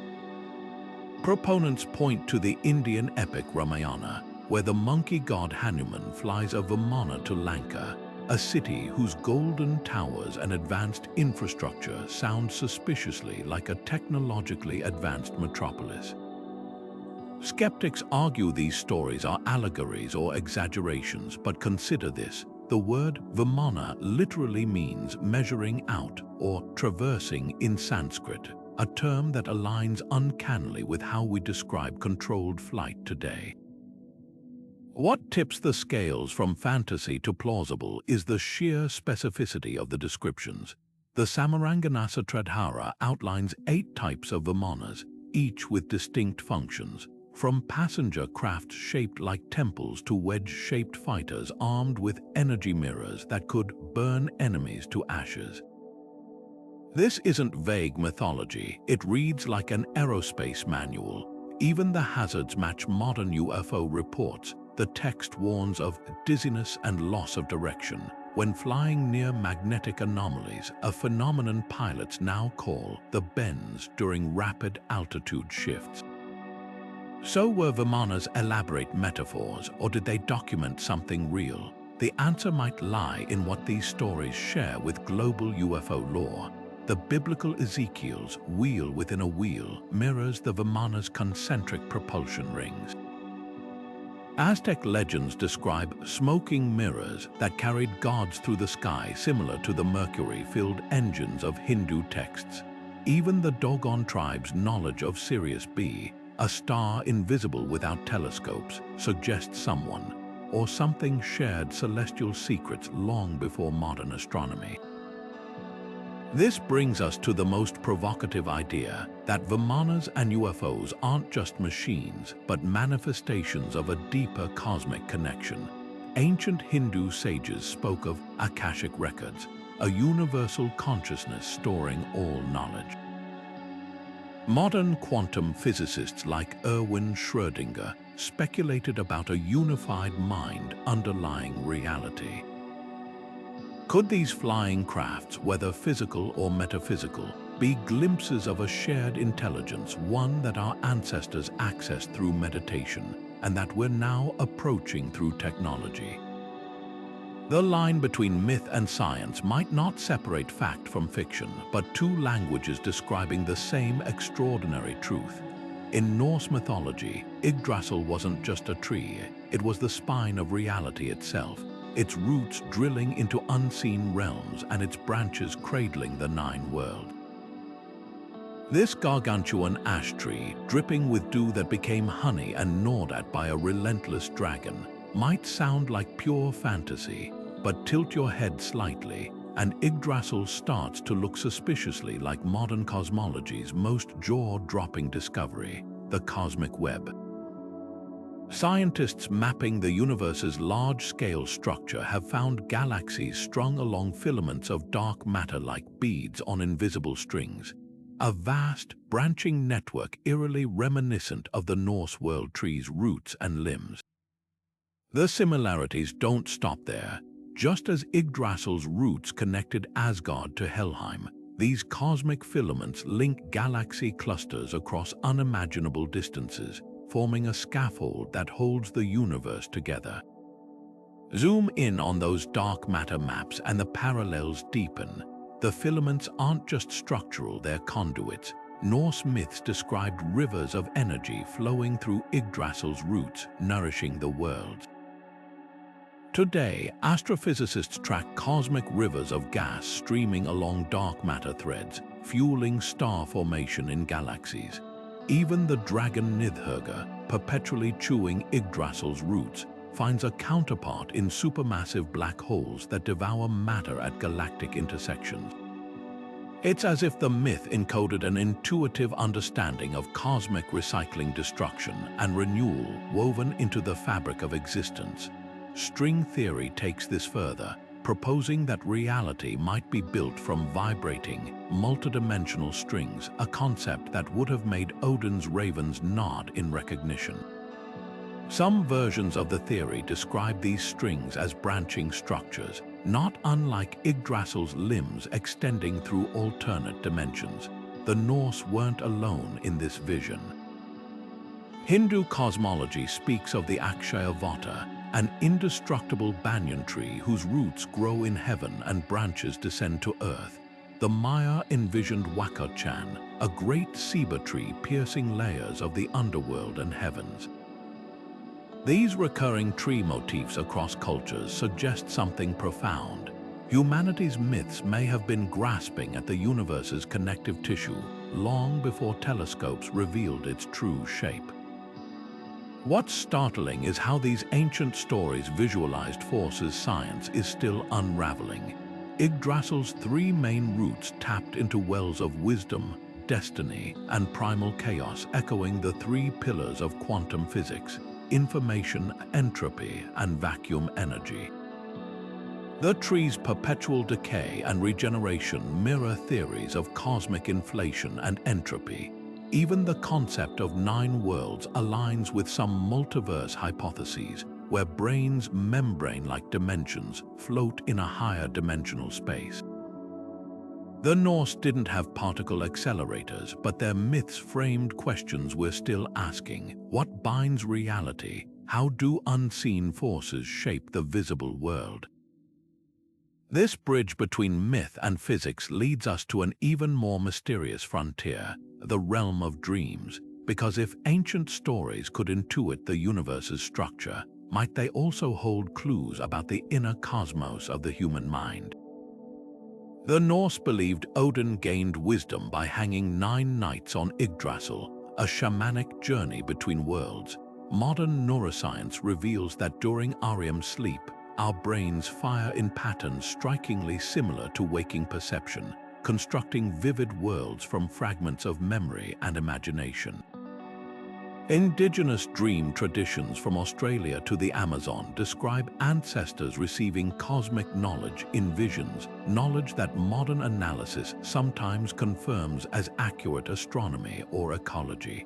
Proponents point to the Indian epic Ramayana, where the monkey god Hanuman flies a Vimana to Lanka, a city whose golden towers and advanced infrastructure sound suspiciously like a technologically advanced metropolis. Skeptics argue these stories are allegories or exaggerations, but consider this. The word Vimana literally means measuring out or traversing in Sanskrit, a term that aligns uncannily with how we describe controlled flight today. What tips the scales from fantasy to plausible is the sheer specificity of the descriptions. The Samaranganasa Tradhara outlines 8 types of Vimanas, each with distinct functions, from passenger craft shaped like temples to wedge-shaped fighters armed with energy mirrors that could burn enemies to ashes. This isn't vague mythology, it reads like an aerospace manual. Even the hazards match modern UFO reports. The text warns of dizziness and loss of direction when flying near magnetic anomalies, a phenomenon pilots now call the bends during rapid altitude shifts. So were Vimanas elaborate metaphors, or did they document something real? The answer might lie in what these stories share with global UFO lore. The biblical Ezekiel's wheel within a wheel mirrors the Vimana's concentric propulsion rings. Aztec legends describe smoking mirrors that carried gods through the sky, similar to the mercury-filled engines of Hindu texts. Even the Dogon tribe's knowledge of Sirius B, a star invisible without telescopes, suggests someone or something shared celestial secrets long before modern astronomy. This brings us to the most provocative idea that Vimanas and UFOs aren't just machines, but manifestations of a deeper cosmic connection. Ancient Hindu sages spoke of Akashic records, a universal consciousness storing all knowledge. Modern quantum physicists like Erwin Schrödinger speculated about a unified mind underlying reality. Could these flying crafts, whether physical or metaphysical, be glimpses of a shared intelligence, one that our ancestors accessed through meditation and that we're now approaching through technology? The line between myth and science might not separate fact from fiction, but 2 languages describing the same extraordinary truth. In Norse mythology, Yggdrasil wasn't just a tree, it was the spine of reality itself, its roots drilling into unseen realms and its branches cradling the 9 worlds. This gargantuan ash tree, dripping with dew that became honey and gnawed at by a relentless dragon, might sound like pure fantasy, but tilt your head slightly, and Yggdrasil starts to look suspiciously like modern cosmology's most jaw-dropping discovery, the cosmic web. Scientists mapping the universe's large-scale structure have found galaxies strung along filaments of dark matter like beads on invisible strings, a vast, branching network eerily reminiscent of the Norse world tree's roots and limbs. The similarities don't stop there. Just as Yggdrasil's roots connected Asgard to Helheim, these cosmic filaments link galaxy clusters across unimaginable distances, forming a scaffold that holds the universe together. Zoom in on those dark matter maps and the parallels deepen. The filaments aren't just structural, they're conduits. Norse myths described rivers of energy flowing through Yggdrasil's roots, nourishing the worlds. Today, astrophysicists track cosmic rivers of gas streaming along dark matter threads, fueling star formation in galaxies. Even the dragon Nidhurga, perpetually chewing Yggdrasil's roots, finds a counterpart in supermassive black holes that devour matter at galactic intersections. It's as if the myth encoded an intuitive understanding of cosmic recycling, destruction, and renewal woven into the fabric of existence. String theory takes this further, proposing that reality might be built from vibrating, multidimensional strings, a concept that would have made Odin's ravens nod in recognition. Some versions of the theory describe these strings as branching structures, not unlike Yggdrasil's limbs extending through alternate dimensions. The Norse weren't alone in this vision. Hindu cosmology speaks of the Akshaya Vata, an indestructible banyan tree whose roots grow in heaven and branches descend to earth. The Maya envisioned Wakachan, a great ceiba tree piercing layers of the underworld and heavens. These recurring tree motifs across cultures suggest something profound. Humanity's myths may have been grasping at the universe's connective tissue long before telescopes revealed its true shape. What's startling is how these ancient stories visualized forces science is still unraveling. Yggdrasil's three main roots tapped into wells of wisdom, destiny, and primal chaos, echoing the three pillars of quantum physics: information, entropy, and vacuum energy. The tree's perpetual decay and regeneration mirror theories of cosmic inflation and entropy. Even the concept of 9 worlds aligns with some multiverse hypotheses, where brains' membrane-like dimensions float in a higher dimensional space. The Norse didn't have particle accelerators, but their myths framed questions we're still asking. What binds reality? How do unseen forces shape the visible world? This bridge between myth and physics leads us to an even more mysterious frontier, the realm of dreams, because if ancient stories could intuit the universe's structure, might they also hold clues about the inner cosmos of the human mind? The Norse believed Odin gained wisdom by hanging 9 nights on Yggdrasil, a shamanic journey between worlds. Modern neuroscience reveals that during REM sleep, our brains fire in patterns strikingly similar to waking perception, constructing vivid worlds from fragments of memory and imagination. Indigenous dream traditions from Australia to the Amazon describe ancestors receiving cosmic knowledge in visions, knowledge that modern analysis sometimes confirms as accurate astronomy or ecology.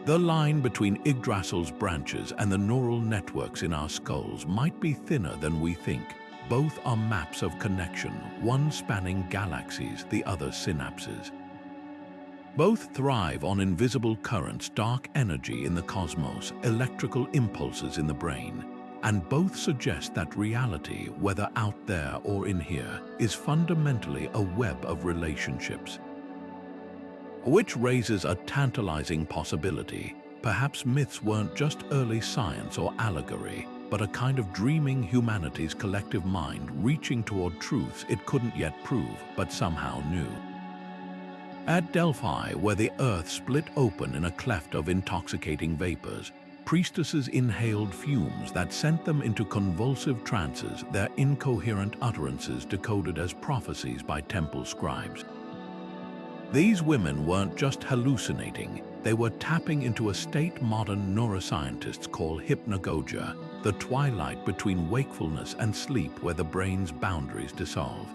The line between Yggdrasil's branches and the neural networks in our skulls might be thinner than we think. Both are maps of connection, one spanning galaxies, the other synapses. Both thrive on invisible currents, dark energy in the cosmos, electrical impulses in the brain, and both suggest that reality, whether out there or in here, is fundamentally a web of relationships. Which raises a tantalizing possibility. Perhaps myths weren't just early science or allegory, but a kind of dreaming humanity's collective mind reaching toward truths it couldn't yet prove, but somehow knew. At Delphi, where the earth split open in a cleft of intoxicating vapors, priestesses inhaled fumes that sent them into convulsive trances, their incoherent utterances decoded as prophecies by temple scribes. These women weren't just hallucinating, they were tapping into a state modern neuroscientists call hypnagogia, the twilight between wakefulness and sleep where the brain's boundaries dissolve.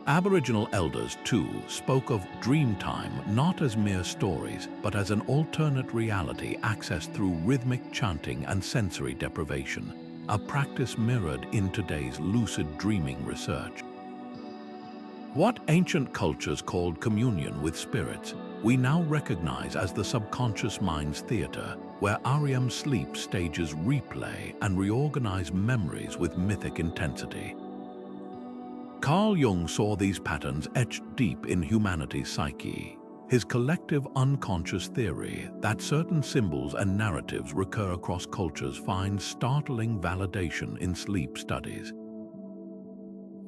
Aboriginal elders, too, spoke of dream time not as mere stories, but as an alternate reality accessed through rhythmic chanting and sensory deprivation, a practice mirrored in today's lucid dreaming research. What ancient cultures called communion with spirits, we now recognize as the subconscious mind's theater, where REM sleep stages replay and reorganize memories with mythic intensity. Carl Jung saw these patterns etched deep in humanity's psyche. His collective unconscious theory that certain symbols and narratives recur across cultures finds startling validation in sleep studies.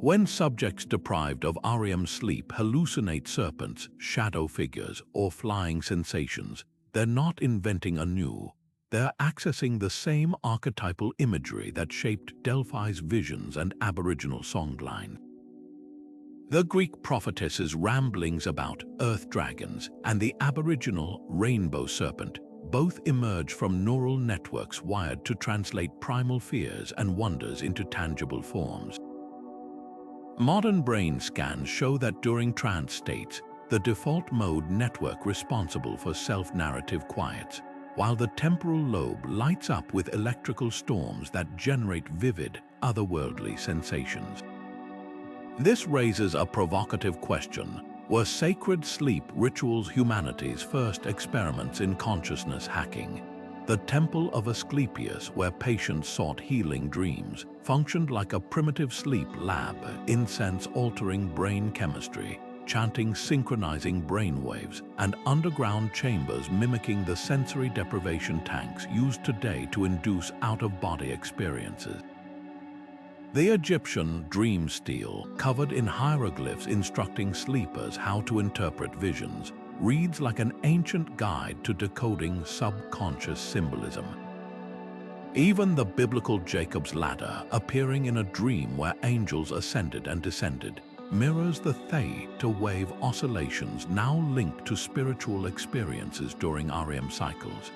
When subjects deprived of REM sleep hallucinate serpents, shadow figures, or flying sensations, they're not inventing anew. They're accessing the same archetypal imagery that shaped Delphi's visions and Aboriginal songline. The Greek prophetess's ramblings about earth dragons and the aboriginal rainbow serpent both emerge from neural networks wired to translate primal fears and wonders into tangible forms. Modern brain scans show that during trance states, the default mode network responsible for self-narrative quiets, while the temporal lobe lights up with electrical storms that generate vivid, otherworldly sensations. This raises a provocative question. Were sacred sleep rituals humanity's first experiments in consciousness hacking? The Temple of Asclepius, where patients sought healing dreams, functioned like a primitive sleep lab, incense-altering brain chemistry, chanting synchronizing brainwaves, and underground chambers mimicking the sensory deprivation tanks used today to induce out-of-body experiences. The Egyptian dream stele, covered in hieroglyphs instructing sleepers how to interpret visions, reads like an ancient guide to decoding subconscious symbolism. Even the biblical Jacob's ladder, appearing in a dream where angels ascended and descended, mirrors the theta-wave oscillations now linked to spiritual experiences during REM cycles.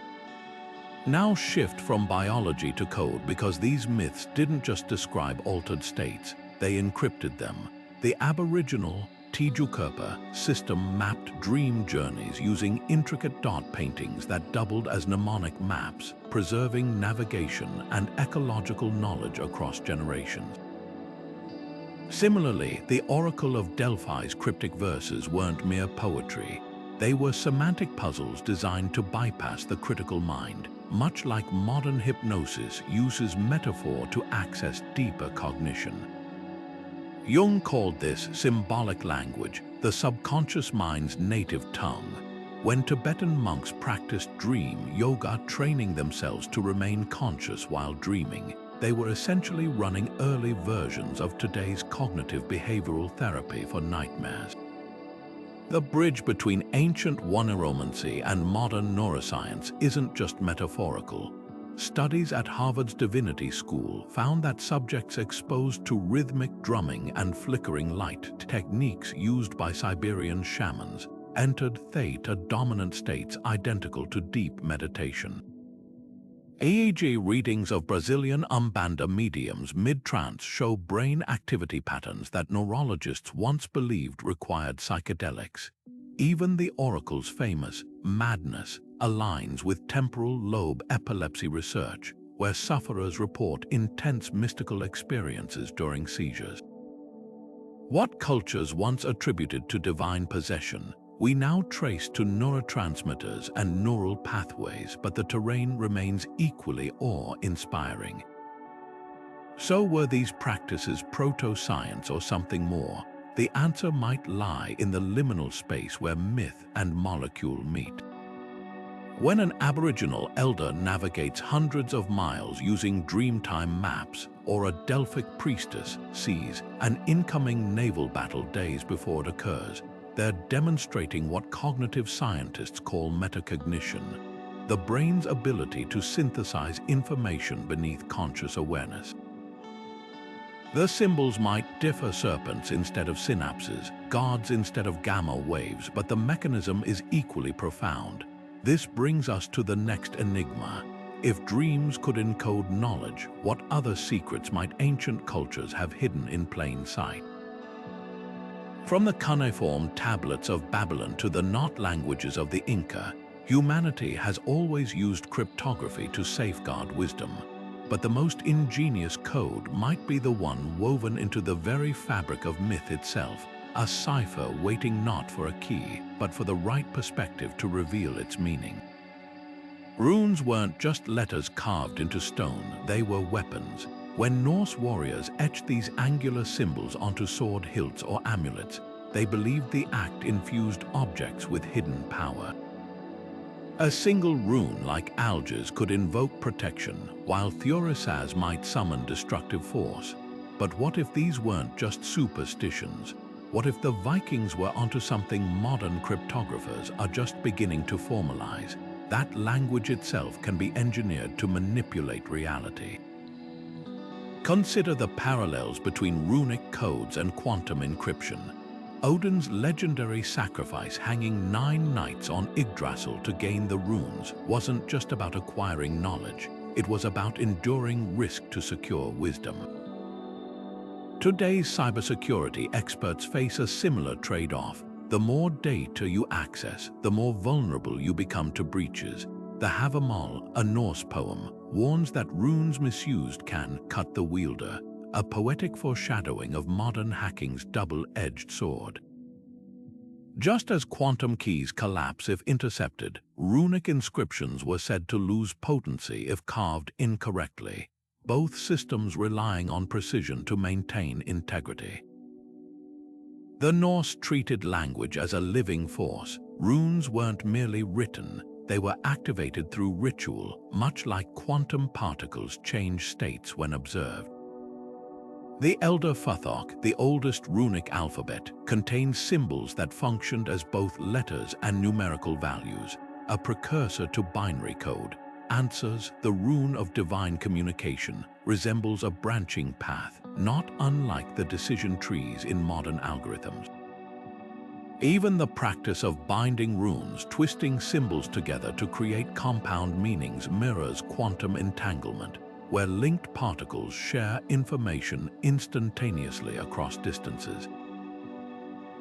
Now shift from biology to code, because these myths didn't just describe altered states, they encrypted them. The aboriginal Tijukurpa system mapped dream journeys using intricate dot paintings that doubled as mnemonic maps, preserving navigation and ecological knowledge across generations. Similarly, the Oracle of Delphi's cryptic verses weren't mere poetry. They were semantic puzzles designed to bypass the critical mind, much like modern hypnosis uses metaphor to access deeper cognition. Jung called this symbolic language the subconscious mind's native tongue. When Tibetan monks practiced dream yoga, training themselves to remain conscious while dreaming, they were essentially running early versions of today's cognitive behavioral therapy for nightmares. The bridge between ancient oneromancy and modern neuroscience isn't just metaphorical. Studies at Harvard's Divinity School found that subjects exposed to rhythmic drumming and flickering light techniques used by Siberian shamans entered theta-dominant states identical to deep meditation. EEG readings of Brazilian Umbanda mediums mid-trance show brain activity patterns that neurologists once believed required psychedelics. Even the Oracle's famous madness aligns with temporal lobe epilepsy research, where sufferers report intense mystical experiences during seizures. What cultures once attributed to divine possession, we now trace to neurotransmitters and neural pathways, but the terrain remains equally awe-inspiring. So were these practices proto-science or something more? The answer might lie in the liminal space where myth and molecule meet. When an Aboriginal elder navigates hundreds of miles using Dreamtime maps, or a Delphic priestess sees an incoming naval battle days before it occurs, they're demonstrating what cognitive scientists call metacognition, the brain's ability to synthesize information beneath conscious awareness. The symbols might differ: serpents instead of synapses, gods instead of gamma waves, but the mechanism is equally profound. This brings us to the next enigma. If dreams could encode knowledge, what other secrets might ancient cultures have hidden in plain sight? From the cuneiform tablets of Babylon to the knot languages of the Inca, humanity has always used cryptography to safeguard wisdom. But the most ingenious code might be the one woven into the very fabric of myth itself, a cipher waiting not for a key, but for the right perspective to reveal its meaning. Runes weren't just letters carved into stone, they were weapons. When Norse warriors etched these angular symbols onto sword hilts or amulets, they believed the act infused objects with hidden power. A single rune like Alge's could invoke protection, while Thurisaz might summon destructive force. But what if these weren't just superstitions? What if the Vikings were onto something modern cryptographers are just beginning to formalize? That language itself can be engineered to manipulate reality. Consider the parallels between runic codes and quantum encryption. Odin's legendary sacrifice hanging 9 nights on Yggdrasil to gain the runes wasn't just about acquiring knowledge, it was about enduring risk to secure wisdom. Today's cybersecurity experts face a similar trade-off. The more data you access, the more vulnerable you become to breaches. The Havamal, a Norse poem, warns that runes misused can cut the wielder, a poetic foreshadowing of modern hacking's double-edged sword. Just as quantum keys collapse if intercepted, runic inscriptions were said to lose potency if carved incorrectly, both systems relying on precision to maintain integrity. The Norse treated language as a living force. Runes weren't merely written, they were activated through ritual, much like quantum particles change states when observed. The Elder Futhok, the oldest runic alphabet, contains symbols that functioned as both letters and numerical values, a precursor to binary code. Answers, the rune of divine communication, resembles a branching path, not unlike the decision trees in modern algorithms. Even the practice of binding runes, twisting symbols together to create compound meanings, mirrors quantum entanglement, where linked particles share information instantaneously across distances.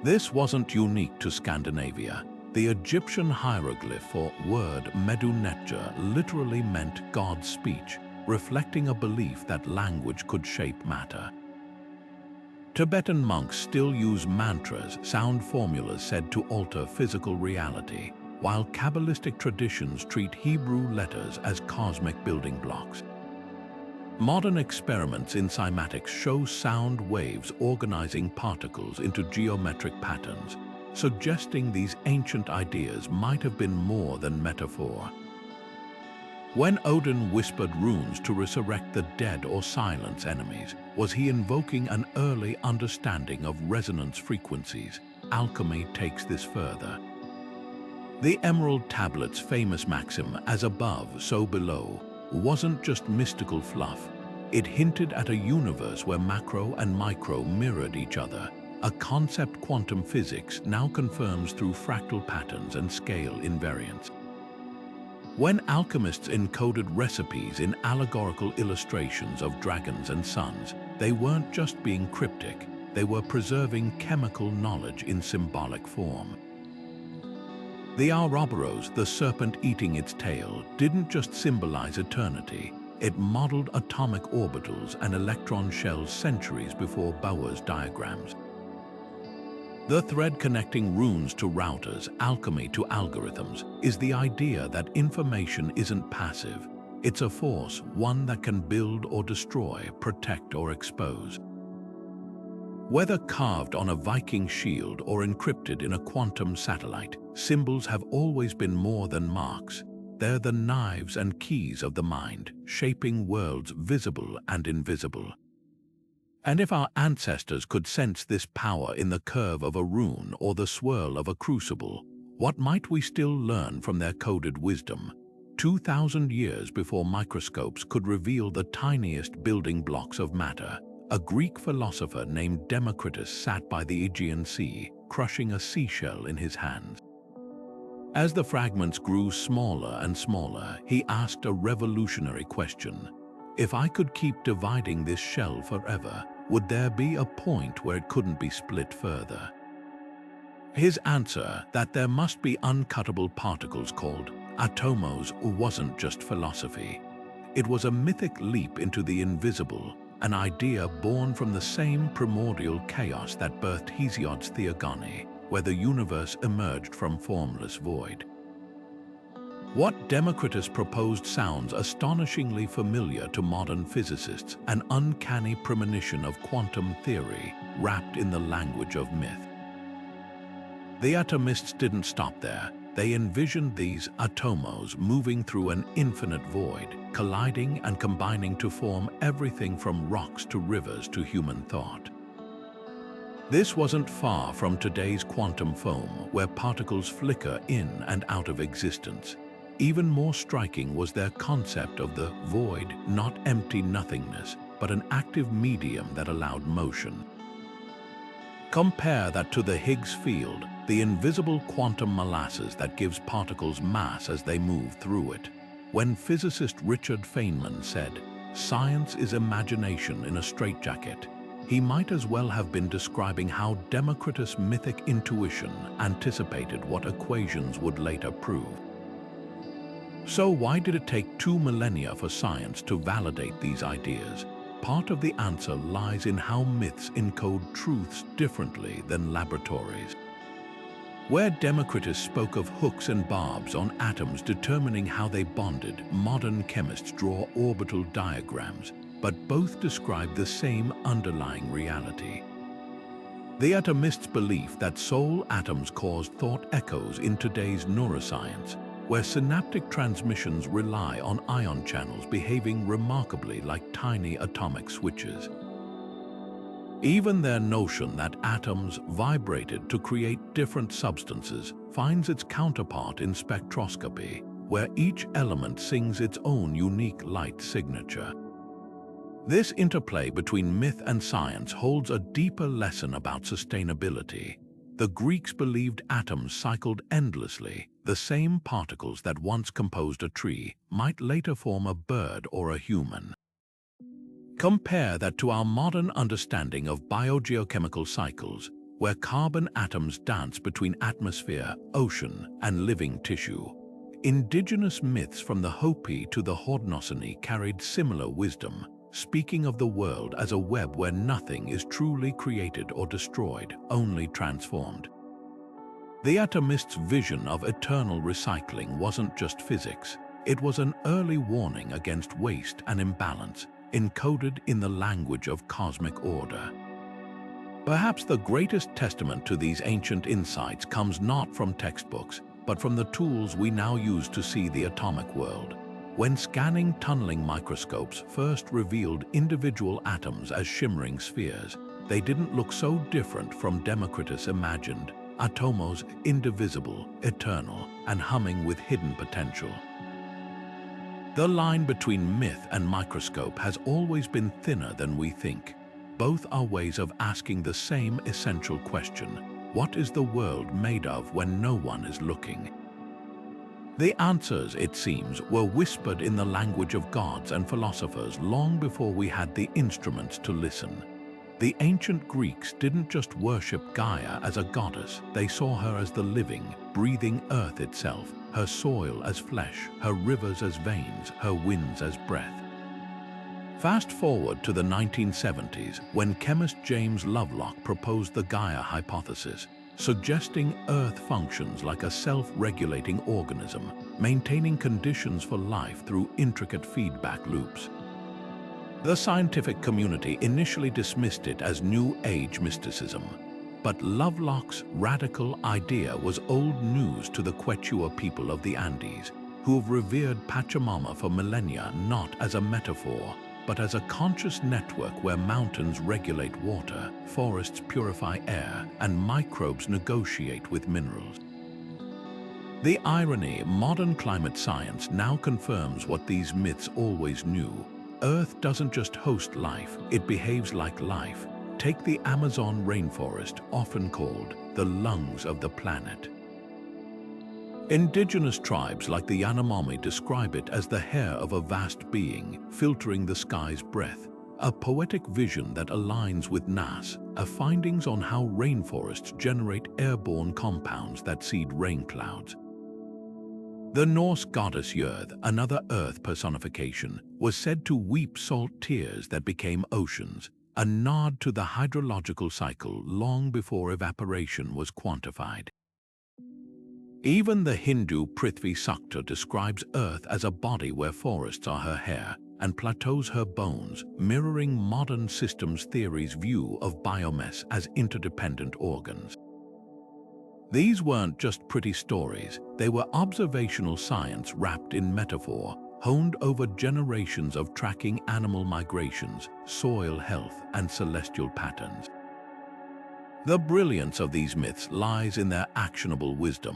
This wasn't unique to Scandinavia. The Egyptian hieroglyph for word Medunetja literally meant God's speech, reflecting a belief that language could shape matter. Tibetan monks still use mantras, sound formulas said to alter physical reality, while Kabbalistic traditions treat Hebrew letters as cosmic building blocks. Modern experiments in cymatics show sound waves organizing particles into geometric patterns, suggesting these ancient ideas might have been more than metaphor. When Odin whispered runes to resurrect the dead or silence enemies, was he invoking an early understanding of resonance frequencies? Alchemy takes this further. The Emerald Tablet's famous maxim, "as above, so below," wasn't just mystical fluff. It hinted at a universe where macro and micro mirrored each other, a concept quantum physics now confirms through fractal patterns and scale invariance. When alchemists encoded recipes in allegorical illustrations of dragons and suns, they weren't just being cryptic, they were preserving chemical knowledge in symbolic form. The Ouroboros, the serpent eating its tail, didn't just symbolize eternity, it modeled atomic orbitals and electron shells centuries before Bauer's diagrams. The thread connecting runes to routers, alchemy to algorithms, is the idea that information isn't passive. It's a force, one that can build or destroy, protect or expose. Whether carved on a Viking shield or encrypted in a quantum satellite, symbols have always been more than marks. They're the knives and keys of the mind, shaping worlds visible and invisible. And if our ancestors could sense this power in the curve of a rune or the swirl of a crucible, what might we still learn from their coded wisdom? 2,000 years before microscopes could reveal the tiniest building blocks of matter, a Greek philosopher named Democritus sat by the Aegean Sea, crushing a seashell in his hands. As the fragments grew smaller and smaller, he asked a revolutionary question. If I could keep dividing this shell forever, would there be a point where it couldn't be split further? His answer, that there must be uncuttable particles called atomos, wasn't just philosophy. It was a mythic leap into the invisible, an idea born from the same primordial chaos that birthed Hesiod's Theogony, where the universe emerged from formless void. What Democritus proposed sounds astonishingly familiar to modern physicists, an uncanny premonition of quantum theory wrapped in the language of myth. The atomists didn't stop there. They envisioned these atomos moving through an infinite void, colliding and combining to form everything from rocks to rivers to human thought. This wasn't far from today's quantum foam, where particles flicker in and out of existence. Even more striking was their concept of the void, not empty nothingness, but an active medium that allowed motion. Compare that to the Higgs field, the invisible quantum molasses that gives particles mass as they move through it. When physicist Richard Feynman said, "Science is imagination in a straitjacket," he might as well have been describing how Democritus' mythic intuition anticipated what equations would later prove. So why did it take 2 millennia for science to validate these ideas? Part of the answer lies in how myths encode truths differently than laboratories. Where Democritus spoke of hooks and barbs on atoms determining how they bonded, modern chemists draw orbital diagrams, but both describe the same underlying reality. The atomist's belief that soul atoms caused thought echoes in today's neuroscience, where synaptic transmissions rely on ion channels behaving remarkably like tiny atomic switches. Even their notion that atoms vibrated to create different substances finds its counterpart in spectroscopy, where each element sings its own unique light signature. This interplay between myth and science holds a deeper lesson about sustainability. The Greeks believed atoms cycled endlessly. The same particles that once composed a tree might later form a bird or a human. Compare that to our modern understanding of biogeochemical cycles, where carbon atoms dance between atmosphere, ocean, and living tissue. Indigenous myths from the Hopi to the Haudenosaunee carried similar wisdom, speaking of the world as a web where nothing is truly created or destroyed, only transformed. The atomist's vision of eternal recycling wasn't just physics, it was an early warning against waste and imbalance, encoded in the language of cosmic order. Perhaps the greatest testament to these ancient insights comes not from textbooks, but from the tools we now use to see the atomic world. When scanning tunneling microscopes first revealed individual atoms as shimmering spheres, they didn't look so different from Democritus imagined, atomos indivisible, eternal, and humming with hidden potential. The line between myth and microscope has always been thinner than we think. Both are ways of asking the same essential question: what is the world made of when no one is looking? The answers, it seems, were whispered in the language of gods and philosophers long before we had the instruments to listen. The ancient Greeks didn't just worship Gaia as a goddess, they saw her as the living, breathing earth itself, her soil as flesh, her rivers as veins, her winds as breath. Fast forward to the 1970s, when chemist James Lovelock proposed the Gaia hypothesis, suggesting Earth functions like a self-regulating organism, maintaining conditions for life through intricate feedback loops. The scientific community initially dismissed it as New Age mysticism, but Lovelock's radical idea was old news to the Quechua people of the Andes, who have revered Pachamama for millennia not as a metaphor, but as a conscious network where mountains regulate water, forests purify air, and microbes negotiate with minerals. The irony, modern climate science now confirms what these myths always knew. Earth doesn't just host life, it behaves like life. Take the Amazon rainforest, often called the lungs of the planet. Indigenous tribes like the Yanomami describe it as the hair of a vast being, filtering the sky's breath, a poetic vision that aligns with NAS's findings on how rainforests generate airborne compounds that seed rain clouds. The Norse goddess Jörð, another earth personification, was said to weep salt tears that became oceans, a nod to the hydrological cycle long before evaporation was quantified. Even the Hindu Prithvi Sukta describes Earth as a body where forests are her hair and plateaus her bones, mirroring modern systems theory's view of biomass as interdependent organs. These weren't just pretty stories, they were observational science wrapped in metaphor, honed over generations of tracking animal migrations, soil health, and celestial patterns. The brilliance of these myths lies in their actionable wisdom.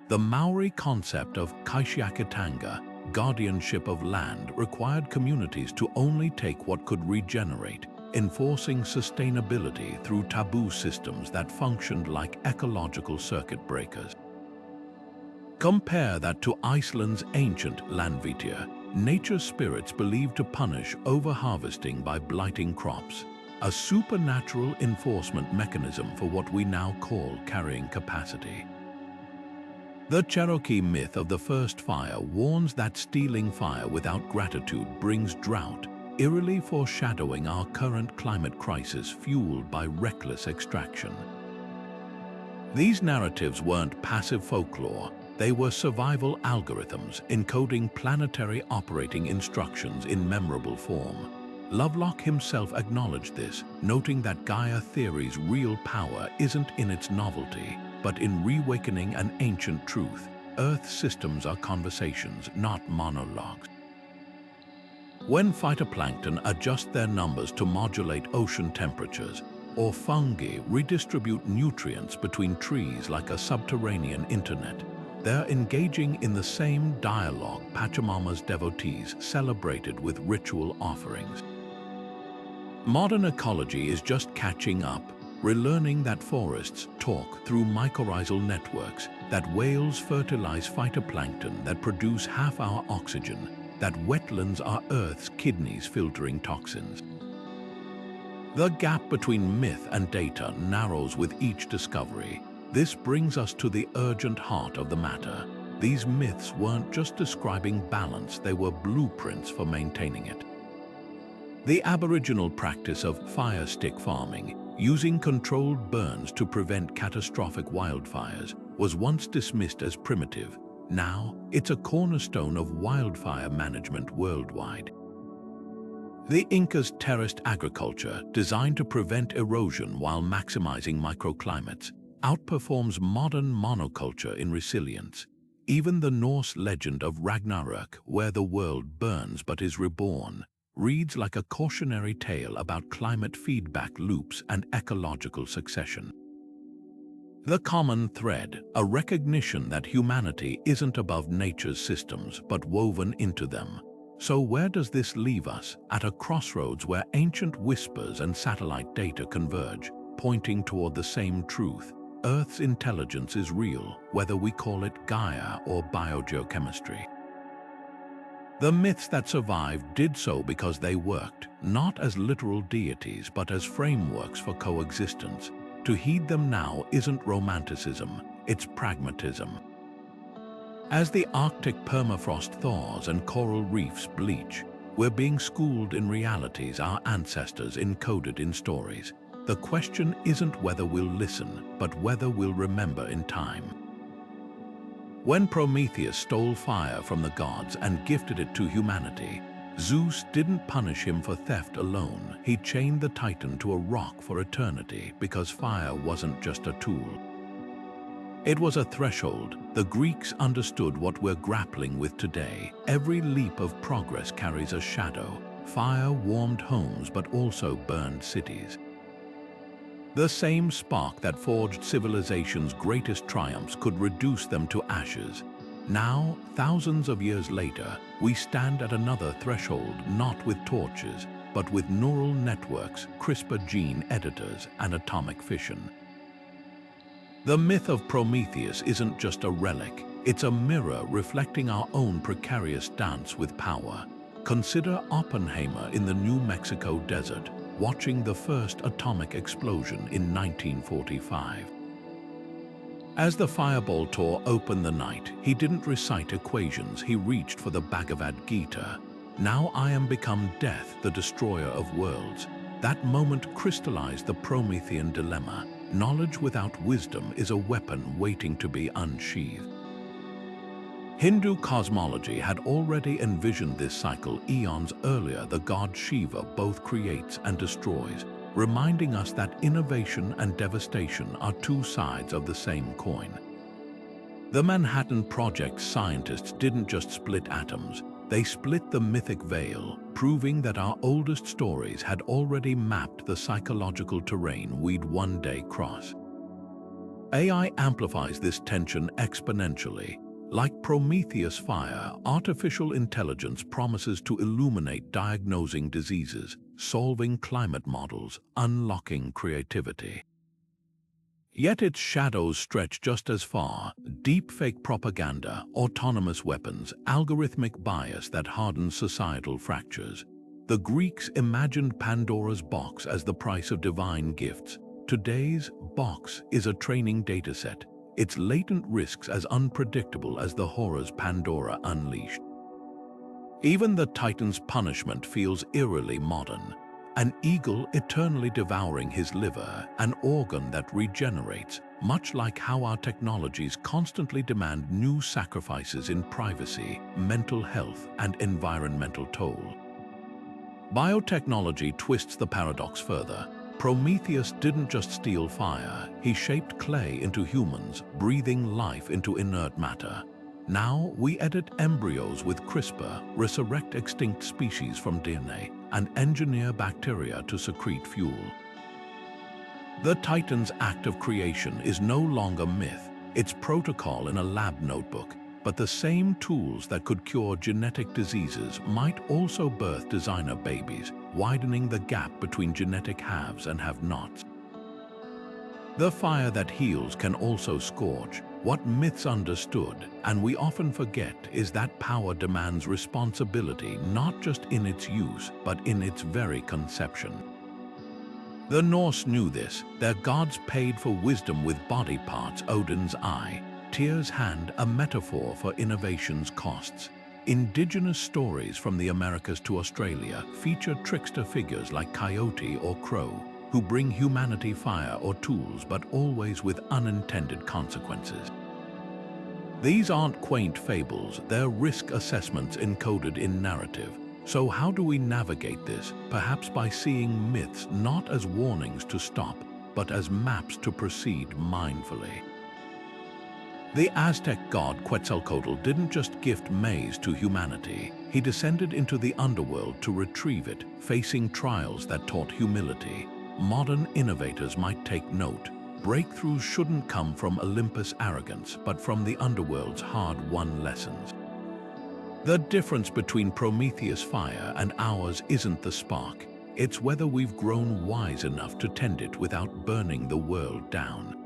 The Maori concept of Kaishiakitanga, guardianship of land, required communities to only take what could regenerate, enforcing sustainability through taboo systems that functioned like ecological circuit breakers. Compare that to Iceland's ancient landvitia, nature's spirits believed to punish overharvesting by blighting crops, a supernatural enforcement mechanism for what we now call carrying capacity. The Cherokee myth of the first fire warns that stealing fire without gratitude brings drought, eerily foreshadowing our current climate crisis fueled by reckless extraction. These narratives weren't passive folklore, they were survival algorithms encoding planetary operating instructions in memorable form. Lovelock himself acknowledged this, noting that Gaia theory's real power isn't in its novelty, but in reawakening an ancient truth. Earth systems are conversations, not monologues. When phytoplankton adjust their numbers to modulate ocean temperatures, or fungi redistribute nutrients between trees like a subterranean internet, they're engaging in the same dialogue Pachamama's devotees celebrated with ritual offerings. Modern ecology is just catching up, relearning that forests talk through mycorrhizal networks, that whales fertilize phytoplankton that produce half our oxygen, that wetlands are Earth's kidneys filtering toxins. The gap between myth and data narrows with each discovery. This brings us to the urgent heart of the matter. These myths weren't just describing balance, they were blueprints for maintaining it. The Aboriginal practice of fire stick farming, using controlled burns to prevent catastrophic wildfires, was once dismissed as primitive. Now, it's a cornerstone of wildfire management worldwide. The Incas' terraced agriculture, designed to prevent erosion while maximizing microclimates, outperforms modern monoculture in resilience. Even the Norse legend of Ragnarök, where the world burns but is reborn, reads like a cautionary tale about climate feedback loops and ecological succession. The common thread, a recognition that humanity isn't above nature's systems but woven into them. So where does this leave us? At a crossroads where ancient whispers and satellite data converge, pointing toward the same truth. Earth's intelligence is real, whether we call it Gaia or biogeochemistry. The myths that survived did so because they worked, not as literal deities but as frameworks for coexistence. To heed them now isn't romanticism, it's pragmatism. As the Arctic permafrost thaws and coral reefs bleach, we're being schooled in realities our ancestors encoded in stories. The question isn't whether we'll listen, but whether we'll remember in time. When Prometheus stole fire from the gods and gifted it to humanity, Zeus didn't punish him for theft alone. He chained the Titan to a rock for eternity because fire wasn't just a tool. It was a threshold. The Greeks understood what we're grappling with today. Every leap of progress carries a shadow. Fire warmed homes but also burned cities. The same spark that forged civilization's greatest triumphs could reduce them to ashes. Now, thousands of years later, we stand at another threshold, not with torches, but with neural networks, CRISPR gene editors, and atomic fission. The myth of Prometheus isn't just a relic, it's a mirror reflecting our own precarious dance with power. Consider Oppenheimer in the New Mexico desert, watching the first atomic explosion in 1945. As the fireball tore open the night, he didn't recite equations, he reached for the Bhagavad Gita. Now I am become death, the destroyer of worlds. That moment crystallized the Promethean dilemma. Knowledge without wisdom is a weapon waiting to be unsheathed. Hindu cosmology had already envisioned this cycle eons earlier. The god Shiva both creates and destroys, reminding us that innovation and devastation are two sides of the same coin. The Manhattan Project scientists didn't just split atoms, they split the mythic veil, proving that our oldest stories had already mapped the psychological terrain we'd one day cross. AI amplifies this tension exponentially. Like Prometheus' fire, artificial intelligence promises to illuminate diagnosing diseases, solving climate models, unlocking creativity. Yet its shadows stretch just as far: deepfake propaganda, autonomous weapons, algorithmic bias that hardens societal fractures. The Greeks imagined Pandora's box as the price of divine gifts. Today's box is a training dataset, its latent risks as unpredictable as the horrors Pandora unleashed. Even the Titan's punishment feels eerily modern. An eagle eternally devouring his liver, an organ that regenerates, much like how our technologies constantly demand new sacrifices in privacy, mental health, and environmental toll. Biotechnology twists the paradox further. Prometheus didn't just steal fire, he shaped clay into humans, breathing life into inert matter. Now we edit embryos with CRISPR, resurrect extinct species from DNA, and engineer bacteria to secrete fuel. The Titan's act of creation is no longer myth, it's protocol in a lab notebook. But the same tools that could cure genetic diseases might also birth designer babies, widening the gap between genetic haves and have-nots. The fire that heals can also scorch. What myths understood, and we often forget, is that power demands responsibility not just in its use, but in its very conception. The Norse knew this. Their gods paid for wisdom with body parts: Odin's eye, Tyr's hand, a metaphor for innovation's costs. Indigenous stories from the Americas to Australia feature trickster figures like Coyote or Crow, who bring humanity fire or tools, but always with unintended consequences. These aren't quaint fables, they're risk assessments encoded in narrative. So how do we navigate this? Perhaps by seeing myths not as warnings to stop, but as maps to proceed mindfully. The Aztec god Quetzalcoatl didn't just gift maize to humanity. He descended into the underworld to retrieve it, facing trials that taught humility. Modern innovators might take note. Breakthroughs shouldn't come from Olympus' arrogance, but from the underworld's hard-won lessons. The difference between Prometheus' fire and ours isn't the spark. It's whether we've grown wise enough to tend it without burning the world down.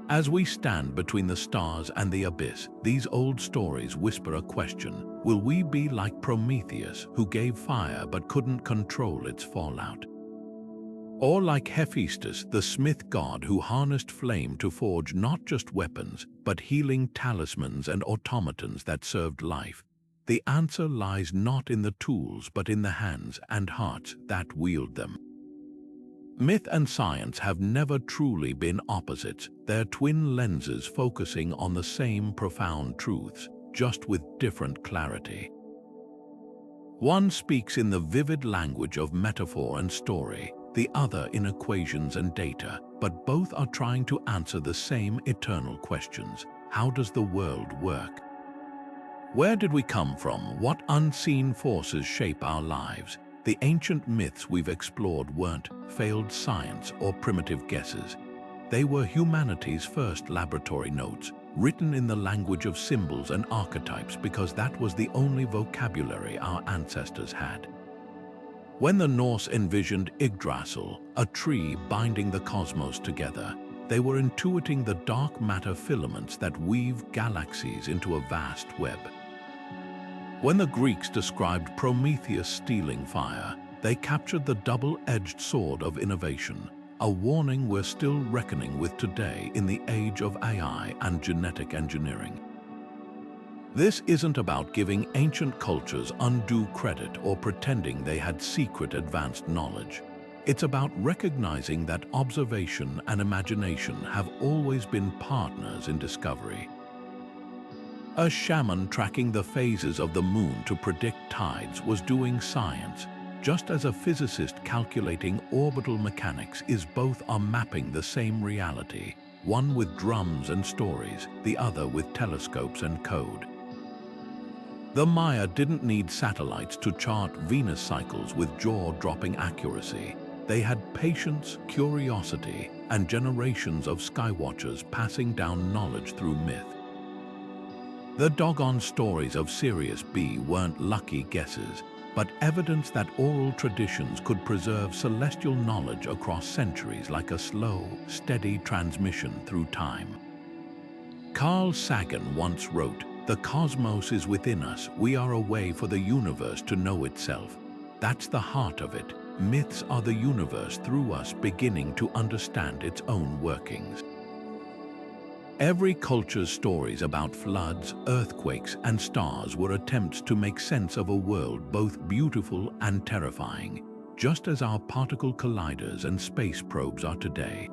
As we stand between the stars and the abyss, these old stories whisper a question. Will we be like Prometheus, who gave fire but couldn't control its fallout? Or like Hephaestus, the smith god who harnessed flame to forge not just weapons, but healing talismans and automatons that served life? The answer lies not in the tools, but in the hands and hearts that wield them. Myth and science have never truly been opposites. They're twin lenses focusing on the same profound truths, just with different clarity. One speaks in the vivid language of metaphor and story, the other in equations and data, but both are trying to answer the same eternal questions. How does the world work? Where did we come from? What unseen forces shape our lives? The ancient myths we've explored weren't failed science or primitive guesses. They were humanity's first laboratory notes, written in the language of symbols and archetypes because that was the only vocabulary our ancestors had. When the Norse envisioned Yggdrasil, a tree binding the cosmos together, they were intuiting the dark matter filaments that weave galaxies into a vast web. When the Greeks described Prometheus stealing fire, they captured the double-edged sword of innovation, a warning we're still reckoning with today in the age of AI and genetic engineering. This isn't about giving ancient cultures undue credit or pretending they had secret advanced knowledge. It's about recognizing that observation and imagination have always been partners in discovery. A shaman tracking the phases of the moon to predict tides was doing science, just as a physicist calculating orbital mechanics is. Both are mapping the same reality, one with drums and stories, the other with telescopes and code. The Maya didn't need satellites to chart Venus cycles with jaw-dropping accuracy. They had patience, curiosity, and generations of skywatchers passing down knowledge through myth. The doggone stories of Sirius B weren't lucky guesses, but evidence that oral traditions could preserve celestial knowledge across centuries like a slow, steady transmission through time. Carl Sagan once wrote, "The cosmos is within us, we are a way for the universe to know itself." That's the heart of it. Myths are the universe through us beginning to understand its own workings. Every culture's stories about floods, earthquakes, and stars were attempts to make sense of a world both beautiful and terrifying, just as our particle colliders and space probes are today.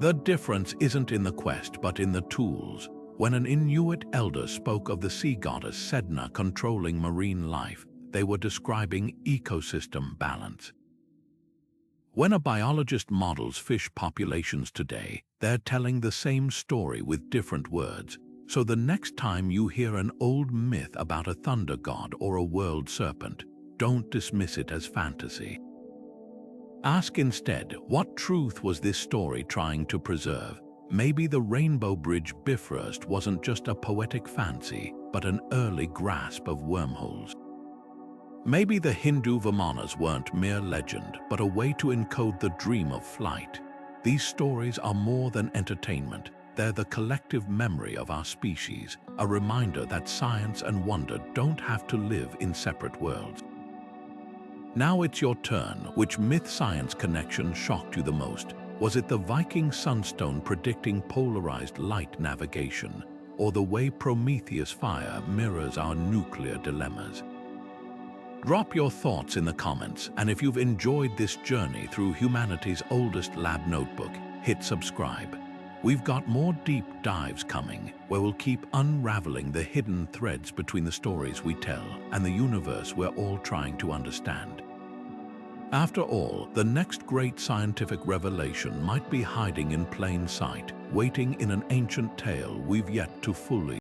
The difference isn't in the quest, but in the tools. When an Inuit elder spoke of the sea goddess Sedna controlling marine life, they were describing ecosystem balance. When a biologist models fish populations today, they're telling the same story with different words. So the next time you hear an old myth about a thunder god or a world serpent, don't dismiss it as fantasy. Ask instead, what truth was this story trying to preserve? Maybe the Rainbow Bridge Bifrost wasn't just a poetic fancy, but an early grasp of wormholes. Maybe the Hindu Vimanas weren't mere legend, but a way to encode the dream of flight. These stories are more than entertainment. They're the collective memory of our species, a reminder that science and wonder don't have to live in separate worlds. Now it's your turn. Which myth-science connection shocked you the most? Was it the Viking sunstone predicting polarized light navigation, or the way Prometheus fire mirrors our nuclear dilemmas? Drop your thoughts in the comments, and if you've enjoyed this journey through humanity's oldest lab notebook, hit subscribe. We've got more deep dives coming, where we'll keep unraveling the hidden threads between the stories we tell and the universe we're all trying to understand. After all, the next great scientific revelation might be hiding in plain sight, waiting in an ancient tale we've yet to fully